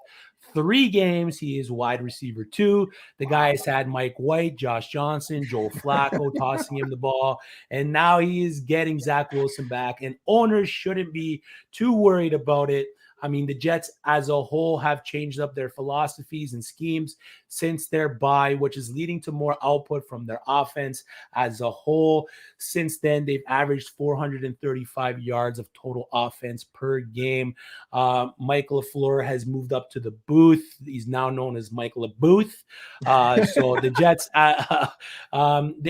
3 games. He is wide receiver 2. The guy has had Mike White, Josh Johnson, Joel Flacco tossing him the ball, and now he is getting Zach Wilson back, and owners shouldn't be too worried about it. I mean, the Jets as a whole have changed up their philosophies and schemes since their bye, which is leading to more output from their offense as a whole. Since then, they've averaged 435 yards of total offense per game. Michael LaFleur has moved up to the booth. He's now known as Michael Booth. So the Jets, they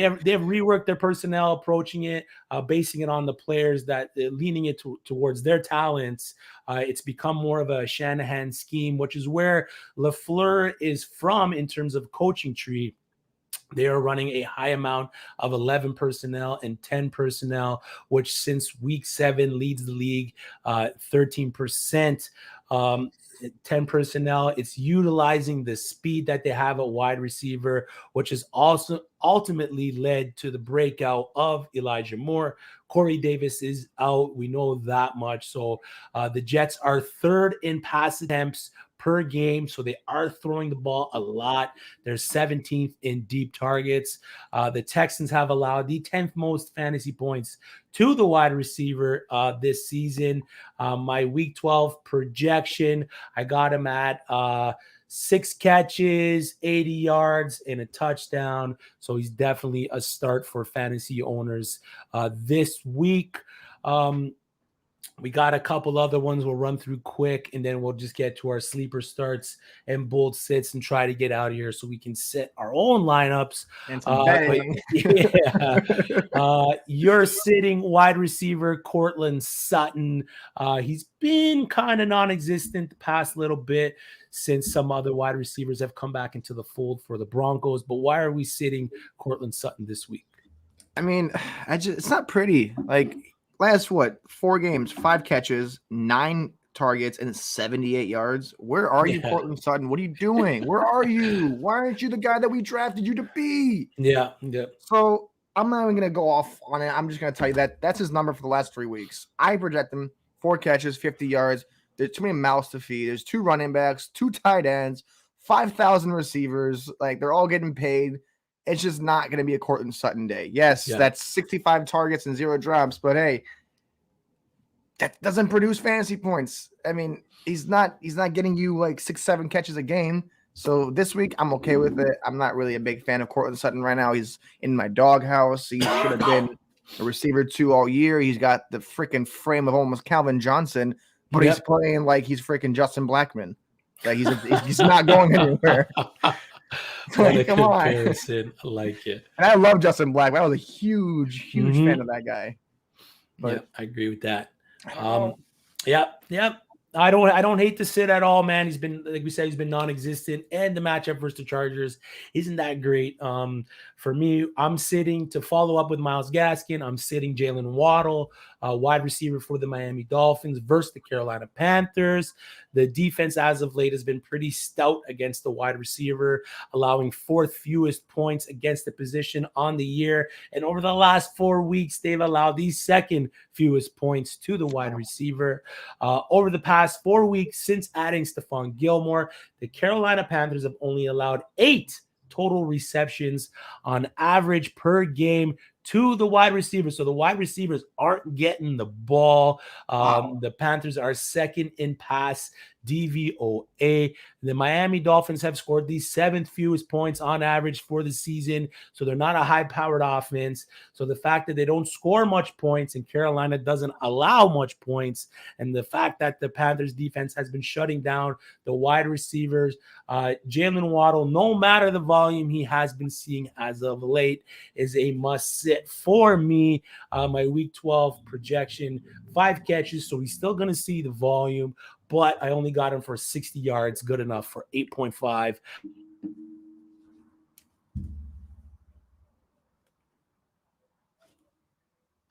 have reworked their personnel, approaching it, basing it on the players, that leaning it towards their talents. It's become more of a Shanahan scheme, which is where LaFleur is from in terms of coaching tree. They are running a high amount of 11 personnel and 10 personnel, which since week 7 leads the league 13%. 10 personnel. It's utilizing the speed that they have at wide receiver, which has also ultimately led to the breakout of Elijah Moore. Corey Davis is out. We know that much. So the Jets are 3rd in pass attempts per game. So they are throwing the ball a lot. They're 17th in deep targets. The Texans have allowed the 10th most fantasy points to the wide receiver this season. My week 12 projection, I got him at 6 catches, 80 yards, and a touchdown. So he's definitely a start for fantasy owners this week. We got a couple other ones we'll run through quick, and then we'll just get to our sleeper starts and bold sits and try to get out of here so we can set our own lineups. And some betting. You're sitting wide receiver Cortland Sutton. He's been kind of non-existent the past little bit since some other wide receivers have come back into the fold for the Broncos. But why are we sitting Cortland Sutton this week? I mean, it's not pretty. Like, last 4 games, 5 catches, 9 targets, and 78 yards. Where are you, Cortland Sutton? What are you doing? Where are you? Why aren't you the guy that we drafted you to be? Yeah. So I'm not even gonna go off on it. I'm just gonna tell you that's his number for the last 3 weeks. I project him 4 catches, 50 yards. There's too many mouths to feed. There's 2 running backs, 2 tight ends, 5,000 receivers. Like, they're all getting paid. It's just not going to be a Cortland Sutton day. Yes, that's 65 targets and 0 drops, but hey, that doesn't produce fantasy points. I mean, he's not getting you like 6-7 catches a game. So this week, I'm okay with it. I'm not really a big fan of Cortland Sutton right now. He's in my doghouse. He should have been a receiver 2 all year. He's got the freaking frame of almost Calvin Johnson, but he's playing like he's freaking Justin Blackman. Like, he's not going anywhere. Like, come on. I like it. And I love Justin Blackman. I was a huge fan of that guy. But I agree with that. I don't hate to sit at all, man. He's been, like we said, he's been non-existent, and the matchup versus the Chargers isn't that great. For me, I'm sitting to follow up with Myles Gaskin. I'm sitting Jalen Waddle, wide receiver for the Miami Dolphins versus the Carolina Panthers. The defense as of late has been pretty stout against the wide receiver, allowing 4th fewest points against the position on the year. And over the last 4 weeks, they've allowed the 2nd fewest points to the wide receiver. Over the past 4 weeks, since adding Stephon Gilmore, the Carolina Panthers have only allowed 8 total receptions on average per game to the wide receivers. So the wide receivers aren't getting the ball. The Panthers are 2nd in pass DVOA. The Miami Dolphins have scored the 7th fewest points on average for the season. So they're not a high-powered offense. So the fact that they don't score much points and Carolina doesn't allow much points, and the fact that the Panthers defense has been shutting down the wide receivers, Jalen Waddle, no matter the volume he has been seeing as of late, is a must-sit for me. My Week 12 projection, 5 catches, so he's still going to see the volume, but I only got him for 60 yards, good enough for 8.5.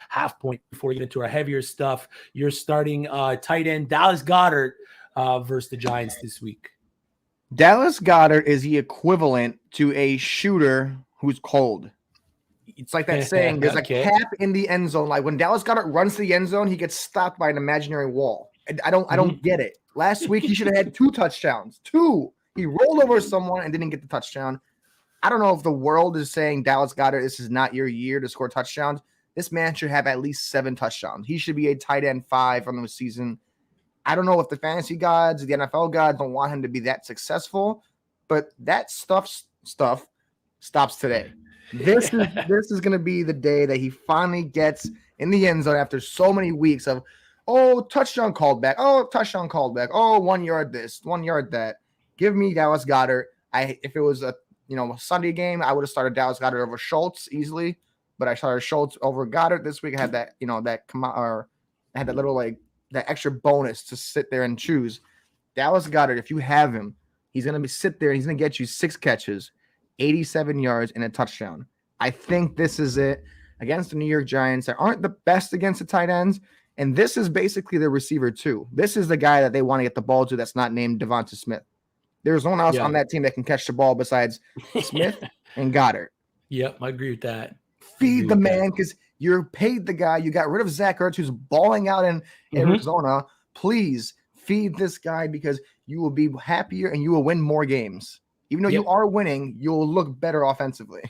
Half point before we get into our heavier stuff. You're starting tight end Dallas Goedert versus the Giants this week. Dallas Goedert is the equivalent to a shooter who's cold. It's like that saying, there's a cap in the end zone. Like when Dallas Goedert runs to the end zone, he gets stopped by an imaginary wall. I don't get it. Last week, he should have had 2 touchdowns. 2. He rolled over someone and didn't get the touchdown. I don't know if the world is saying, Dallas Goedert, this is not your year to score touchdowns. This man should have at least 7 touchdowns. He should be a tight end 5 on the season. I don't know if the fantasy gods, the NFL gods don't want him to be that successful, but that stuff stops today. This is going to be the day that he finally gets in the end zone after so many weeks of, touchdown called back. Touchdown called back. 1 yard this, 1 yard that. Give me Dallas Goedert. If it was a Sunday game, I would have started Dallas Goedert over Schultz easily, but I started Schultz over Goedert this week. I had that, I had that little that extra bonus to sit there and choose. Dallas Goedert, if you have him, he's going to sit there and he's going to get you 6 catches, 87 yards, and a touchdown. I think this is it against the New York Giants. They aren't the best against the tight ends, and this is basically the receiver too. This is the guy that they want to get the ball to that's not named Javonta Smith. There's no one else on that team that can catch the ball besides Smith and Goddard. Yep, I agree with that. Feed the man because you're paid the guy. You got rid of Zach Ertz, who's balling out in Arizona. Please feed this guy because you will be happier and you will win more games. Even though you are winning, you'll look better offensively.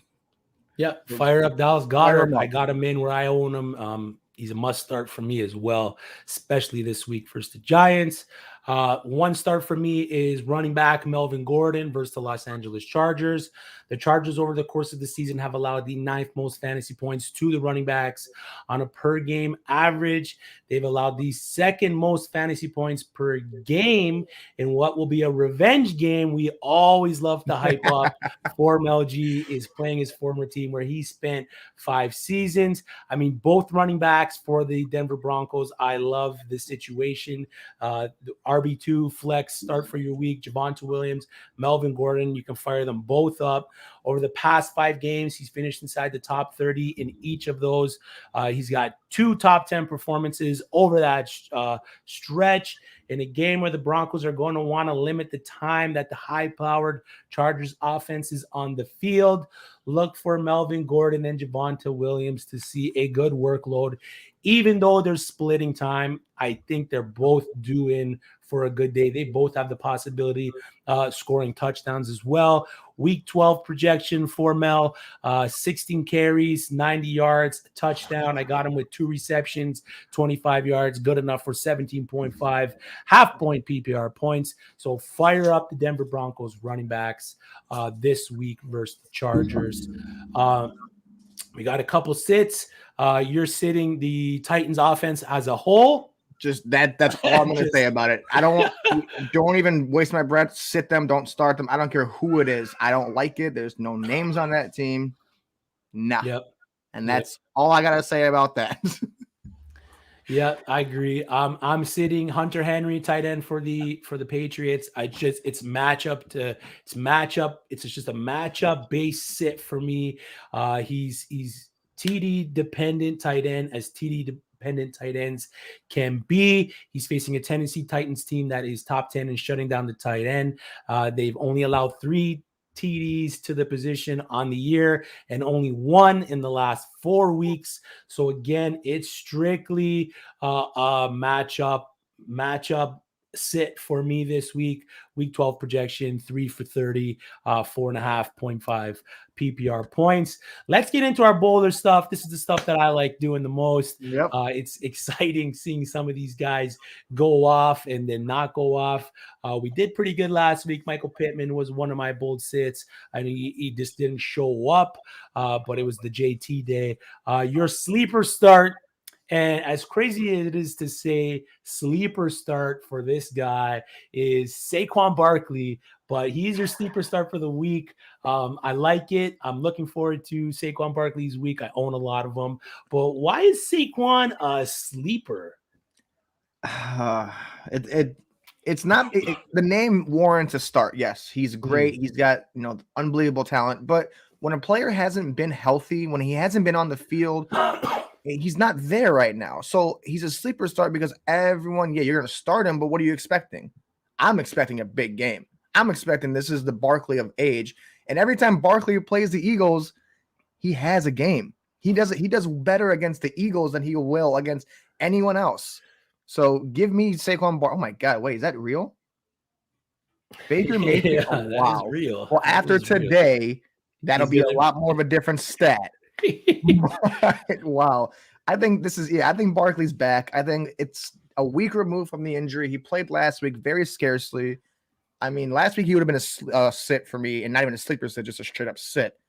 Yep. Fire up Dallas Goedert. I got him in where I own him. He's a must start for me as well, especially this week versus the Giants. One start for me is running back Melvin Gordon versus the Los Angeles Chargers. The Chargers over the course of the season have allowed the 9th most fantasy points to the running backs on a per game average. They've allowed the 2nd most fantasy points per game in what will be a revenge game. We always love to hype up. Form LG is playing his former team where he spent 5 seasons. I mean, both running backs for the Denver Broncos. I love the situation. The RB2 flex start for your week. Javonta Williams, Melvin Gordon. You can fire them both up. Over the past 5 games, he's finished inside the top 30 in each of those. He's got 2 top 10 performances over that stretch in a game where the Broncos are going to want to limit the time that the high-powered Chargers offense is on the field. Look for Melvin Gordon and Javonta Williams to see a good workload. Even though they're splitting time, I think they're both due in for a good day. They both have the possibility scoring touchdowns as well. Week 12 projection for Mel, 16 carries, 90 yards, touchdown. I got him with 2 receptions, 25 yards, good enough for 17.5 half-point PPR points. So fire up the Denver Broncos running backs this week versus the Chargers. We got a couple sits. You're sitting the Titans offense as a whole. Just that's all I'm going to say about it. I don't even waste my breath. Sit them. Don't start them. I don't care who it is. I don't like it. There's no names on that team. Nah. Yep. And that's all I got to say about that. Yeah, I agree. I'm sitting Hunter Henry, tight end for the Patriots. It's just a matchup based sit for me. He's TD dependent tight end as TD dependent tight ends can be. He's facing a Tennessee Titans team that is top 10 in shutting down the tight end. They've only allowed 3 TDs to the position on the year and only 1 in the last 4 weeks. So again, it's strictly a matchup sit for me this week. Week 12 projection, 3 for 30, 4.5 PPR points. Let's get into our bolder stuff. This is the stuff that I like doing the most. Yep. It's exciting seeing some of these guys go off and then not go off. We did pretty good last week. Michael Pittman was one of my bold sits. I mean, he just didn't show up, but it was the JT day. Your sleeper start. And as crazy as it is to say sleeper start for this guy is Saquon Barkley, but he's your sleeper start for the week. I like it. I'm looking forward to Saquon Barkley's week. I own a lot of them. But why is Saquon a sleeper? It's not the name warrants a start. Yes, he's great. He's got unbelievable talent. But when a player hasn't been healthy, when he hasn't been on the field, he's not there right now. So he's a sleeper start because everyone, you're going to start him, but what are you expecting? I'm expecting a big game. I'm expecting this is the Barkley of age. And every time Barkley plays the Eagles, he has a game. He does better against the Eagles than he will against anyone else. So give me Saquon Barkley. Oh my God, wait, is that real? Baker Mayfield. Yeah, that is real. Well, after today, that'll be a lot more of a different stat. Wow. I think Barkley's back. I think it's a week removed from the injury. He played last week very scarcely. I mean, last week he would have been a sit for me, and not even a sleeper sit, just a straight up sit.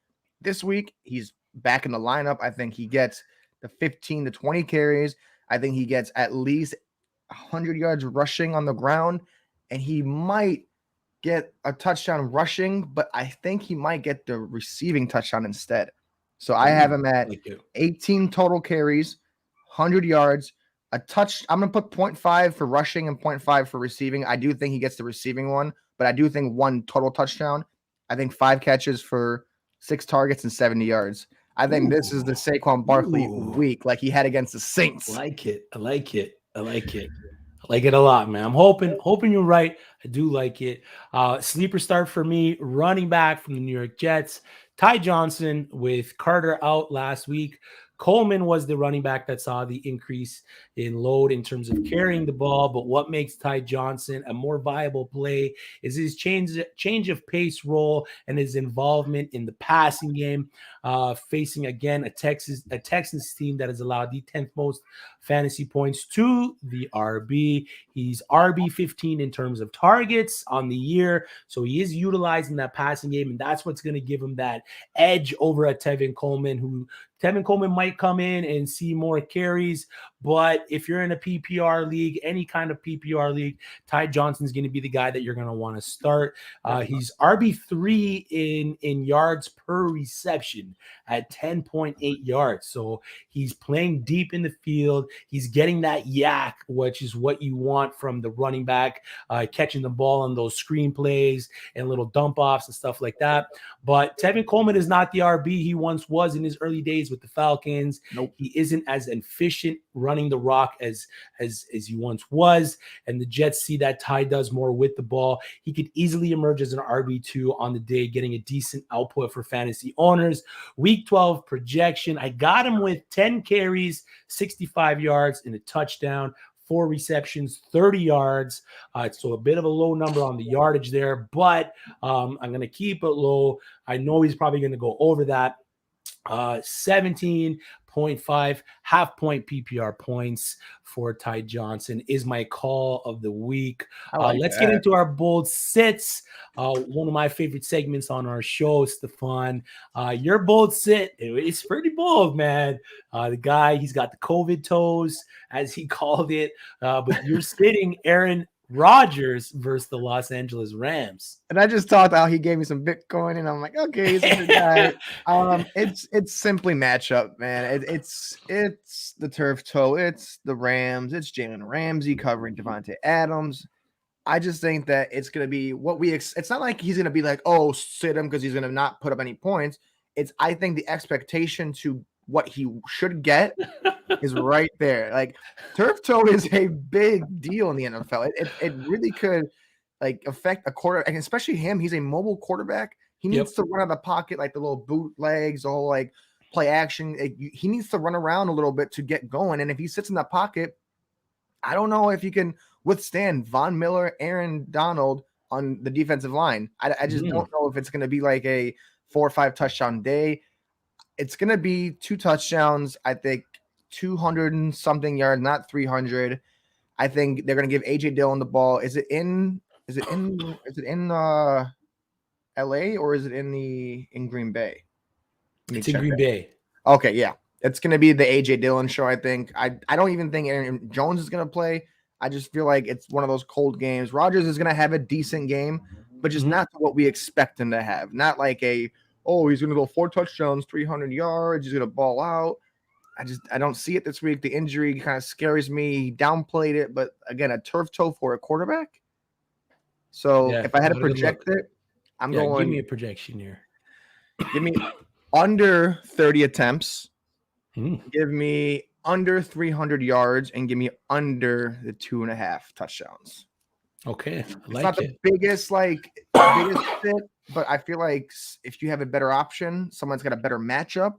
This week, he's back in the lineup. I think he gets the 15 to 20 carries. I think he gets at least 100 yards rushing on the ground, and he might get a touchdown rushing, but I think he might get the receiving touchdown instead. So I have him at 18 total carries, 100 yards, a touch. I'm going to put 0.5 for rushing and 0.5 for receiving. I do think he gets the receiving one, but I do think 1 total touchdown. I think 5 catches for 6 targets and 70 yards. I think this is the Saquon Barkley week like he had against the Saints. I like it a lot, man. I'm hoping you're right. I do like it. Sleeper start for me, running back from the New York Jets, Ty Johnson with Carter out last week. Coleman was the running back that saw the increase in load in terms of carrying the ball. But what makes Ty Johnson a more viable play is his change of pace role and his involvement in the passing game, facing again a Texans team that has allowed the 10th most fantasy points to the RB. He's RB 15 in terms of targets on the year. So he is utilizing that passing game, and that's what's going to give him that edge over at Tevin Coleman, Tevin Coleman might come in and see more carries, but if you're in a PPR league, any kind of PPR league, Ty Johnson's going to be the guy that you're going to want to start. He's RB3 in yards per reception at 10.8 yards. So he's playing deep in the field. He's getting that yak, which is what you want from the running back, catching the ball on those screen plays and little dump offs and stuff like that. But Tevin Coleman is not the RB he once was in his early days with the Falcons. Nope. He isn't as efficient running the rock as he once was. And the Jets see that Ty does more with the ball. He could easily emerge as an RB2 on the day, getting a decent output for fantasy owners. Week 12 projection, I got him with 10 carries, 65 yards, and a touchdown. 4 receptions, 30 yards. So a bit of a low number on the yardage there, but I'm going to keep it low. I know he's probably going to go over that. 17.5 half-point PPR points for Ty Johnson is my call of the week. Let's get into our bold sits. One of my favorite segments on our show, Stefan. Your bold sit, it's pretty bold, man. The guy, he's got the COVID toes, as he called it. But you're sitting Aaron Rodgers versus the Los Angeles Rams. And I just talked how he gave me some Bitcoin, and I'm like, okay, he's a good guy. It's simply matchup, man. It's the turf toe, it's the Rams, it's Jalen Ramsey covering Javonta Adams. I just think that it's gonna be what we. It's not like he's gonna be like, oh, sit him because he's gonna not put up any points. I think the expectation to what he should get is right there. Like turf toe is a big deal in the NFL. It really could like affect a quarter, and especially him. He's a mobile quarterback. He needs to run out of the pocket, like the little bootlegs, the whole like play action. He needs to run around a little bit to get going. And if he sits in the pocket, I don't know if he can withstand Von Miller, Aaron Donald on the defensive line. I just don't know if it's going to be like a 4 or 5 touchdown day. It's going to be 2 touchdowns. I think 200 and something yards, not 300. I think they're going to give AJ Dillon the ball. Is it in LA or is it in Green Bay? It's in Green Bay. Okay, yeah. It's going to be the AJ Dillon show, I think. I don't even think Aaron Jones is going to play. I just feel like it's one of those cold games. Rodgers is going to have a decent game, but just not what we expect him to have. Not like he's going to go 4 touchdowns, 300 yards. He's going to ball out. I don't see it this week. The injury kind of scares me. He downplayed it, but again, a turf toe for a quarterback. So if I had to project it, I'm going. Give me a projection here. Give me under 30 attempts. Give me under 300 yards and give me under the 2.5 touchdowns. Okay, it's not the biggest fit, but I feel like if you have a better option, someone's got a better matchup.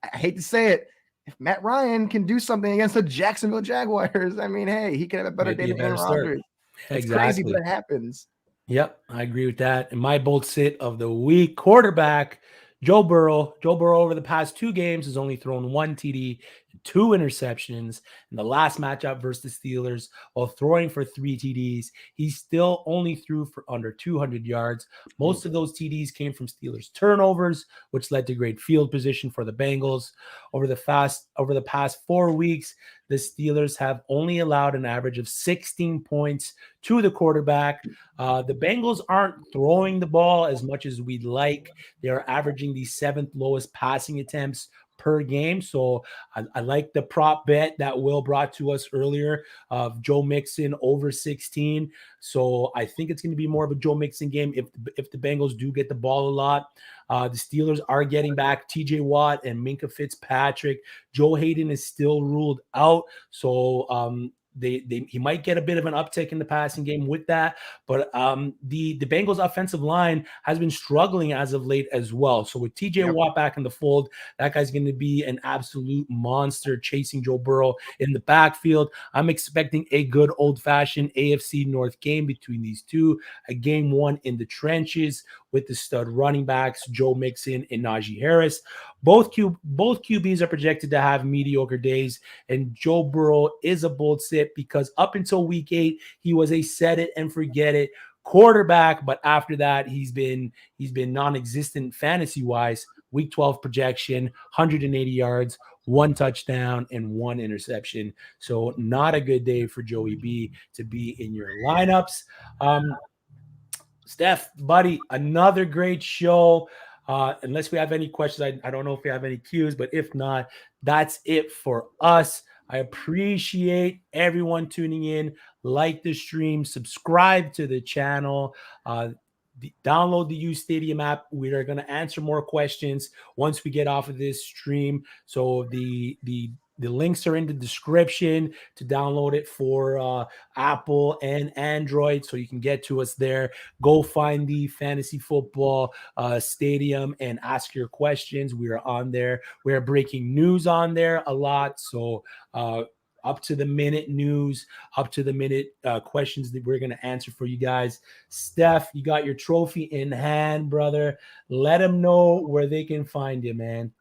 I hate to say it, if Matt Ryan can do something against the Jacksonville Jaguars, I mean, hey, he can have a better day than Aaron Rodgers. It's crazy, but it happens. Yep, I agree with that. And my bold sit of the week, quarterback Joe Burrow. Joe Burrow over the past 2 games has only thrown 1 TD, 2 interceptions. In the last matchup versus the Steelers, while throwing for 3 TDs, he still only threw for under 200 yards. Most of those TDs came from Steelers turnovers, which led to great field position for the Bengals. Over the past 4 weeks, the Steelers have only allowed an average of 16 points to the quarterback. The Bengals aren't throwing the ball as much as we'd like. They are averaging the 7th lowest passing attempts per game. So I like the prop bet that Will brought to us earlier of Joe Mixon over 16. So I think it's going to be more of a Joe Mixon game if the Bengals do get the ball a lot. The Steelers are getting back TJ Watt and Minkah Fitzpatrick. Joe Hayden is still ruled out. So he might get a bit of an uptick in the passing game with that, but the Bengals offensive line has been struggling as of late as well. So with TJ Watt back in the fold, that guy's going to be an absolute monster chasing Joe Burrow in the backfield. I'm expecting a good old-fashioned AFC North game between these two, a game won in the trenches with the stud running backs Joe Mixon and Najee Harris. Both QBs are projected to have mediocre days, and Joe Burrow is a bold sit because up until week 8, he was a set it and forget it quarterback, but after that, he's been non-existent fantasy-wise. Week 12 projection, 180 yards, 1 touchdown, and 1 interception. So not a good day for Joey B to be in your lineups. Steph, buddy, another great show. Unless we have any questions, I don't know if we have any cues, but if not, that's it for us. I appreciate everyone tuning in. Like the stream, subscribe to the channel, download the uSTADIUM app. We are going to answer more questions once we get off of this stream. So the links are in the description to download it for Apple and Android, so you can get to us there. Go find the Fantasy Football Stadium and ask your questions. We are on there. We are breaking news on there a lot, so up to the minute news, up to the minute questions that we're going to answer for you guys. Steph, you got your trophy in hand, brother. Let them know where they can find you, man.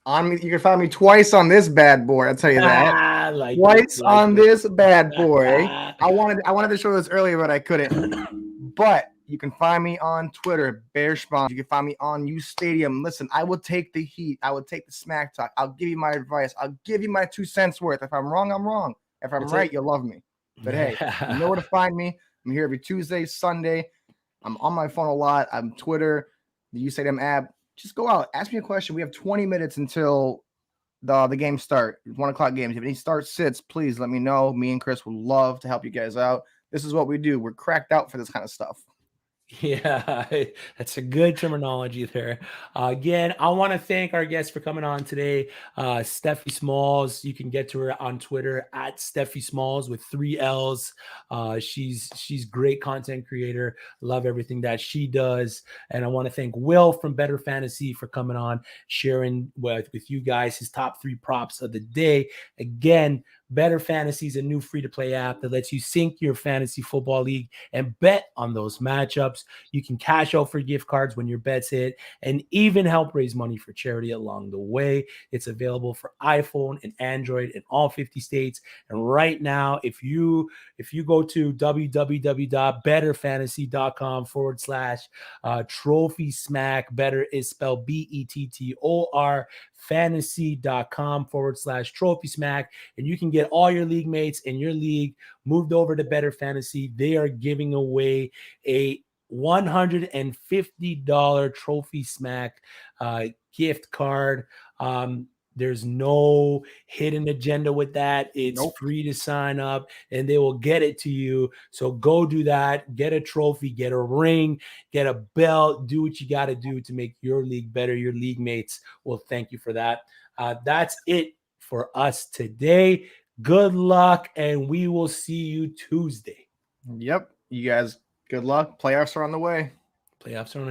You can find me twice on this bad boy. I'll tell you that. Twice on this bad boy. I wanted to show this earlier, but I couldn't. But you can find me on Twitter, Bear Spawn. You can find me on uSTADIUM. Listen, I will take the heat. I will take the smack talk. I'll give you my advice. I'll give you my 2 cents worth. If I'm wrong, I'm wrong. If I'm right, you'll love me. But hey, you know where to find me. I'm here every Tuesday, Sunday. I'm on my phone a lot. I'm Twitter, the uSTADIUM app. Just go out, ask me a question. We have 20 minutes until the games start. 1 o'clock games. If any start sits, please let me know. Me and Chris would love to help you guys out. This is what we do. We're cracked out for this kind of stuff. Yeah, that's a good terminology there. Again, I want to thank our guests for coming on today. Steffi Smalls, you can get to her on Twitter at Steffi Smalls with 3 L's. She's great content creator. Love everything that she does. And I want to thank Will from Better Fantasy for coming on, sharing with you guys his top 3 props of the day. Again, Better Fantasy is a new free-to-play app that lets you sync your fantasy football league and bet on those matchups. You can cash out for gift cards when your bets hit and even help raise money for charity along the way. It's available for iPhone and Android in all 50 states. And right now, if you go to www.bettorfantasy.com/trophy smack, better is spelled BETTOR, fantasy.com/trophy smack, and you can get all your league mates in your league moved over to Better Fantasy. They are giving away a $150 trophy smack gift card. There's no hidden agenda with that. It's free to sign up and they will get it to you. So go do that. Get a trophy, get a ring, get a belt, do what you got to do to make your league better. Your league mates will thank you for that. That's it for us today. Good luck, and we will see you Tuesday. Yep. You guys, good luck. Playoffs are on the way. Playoffs are on the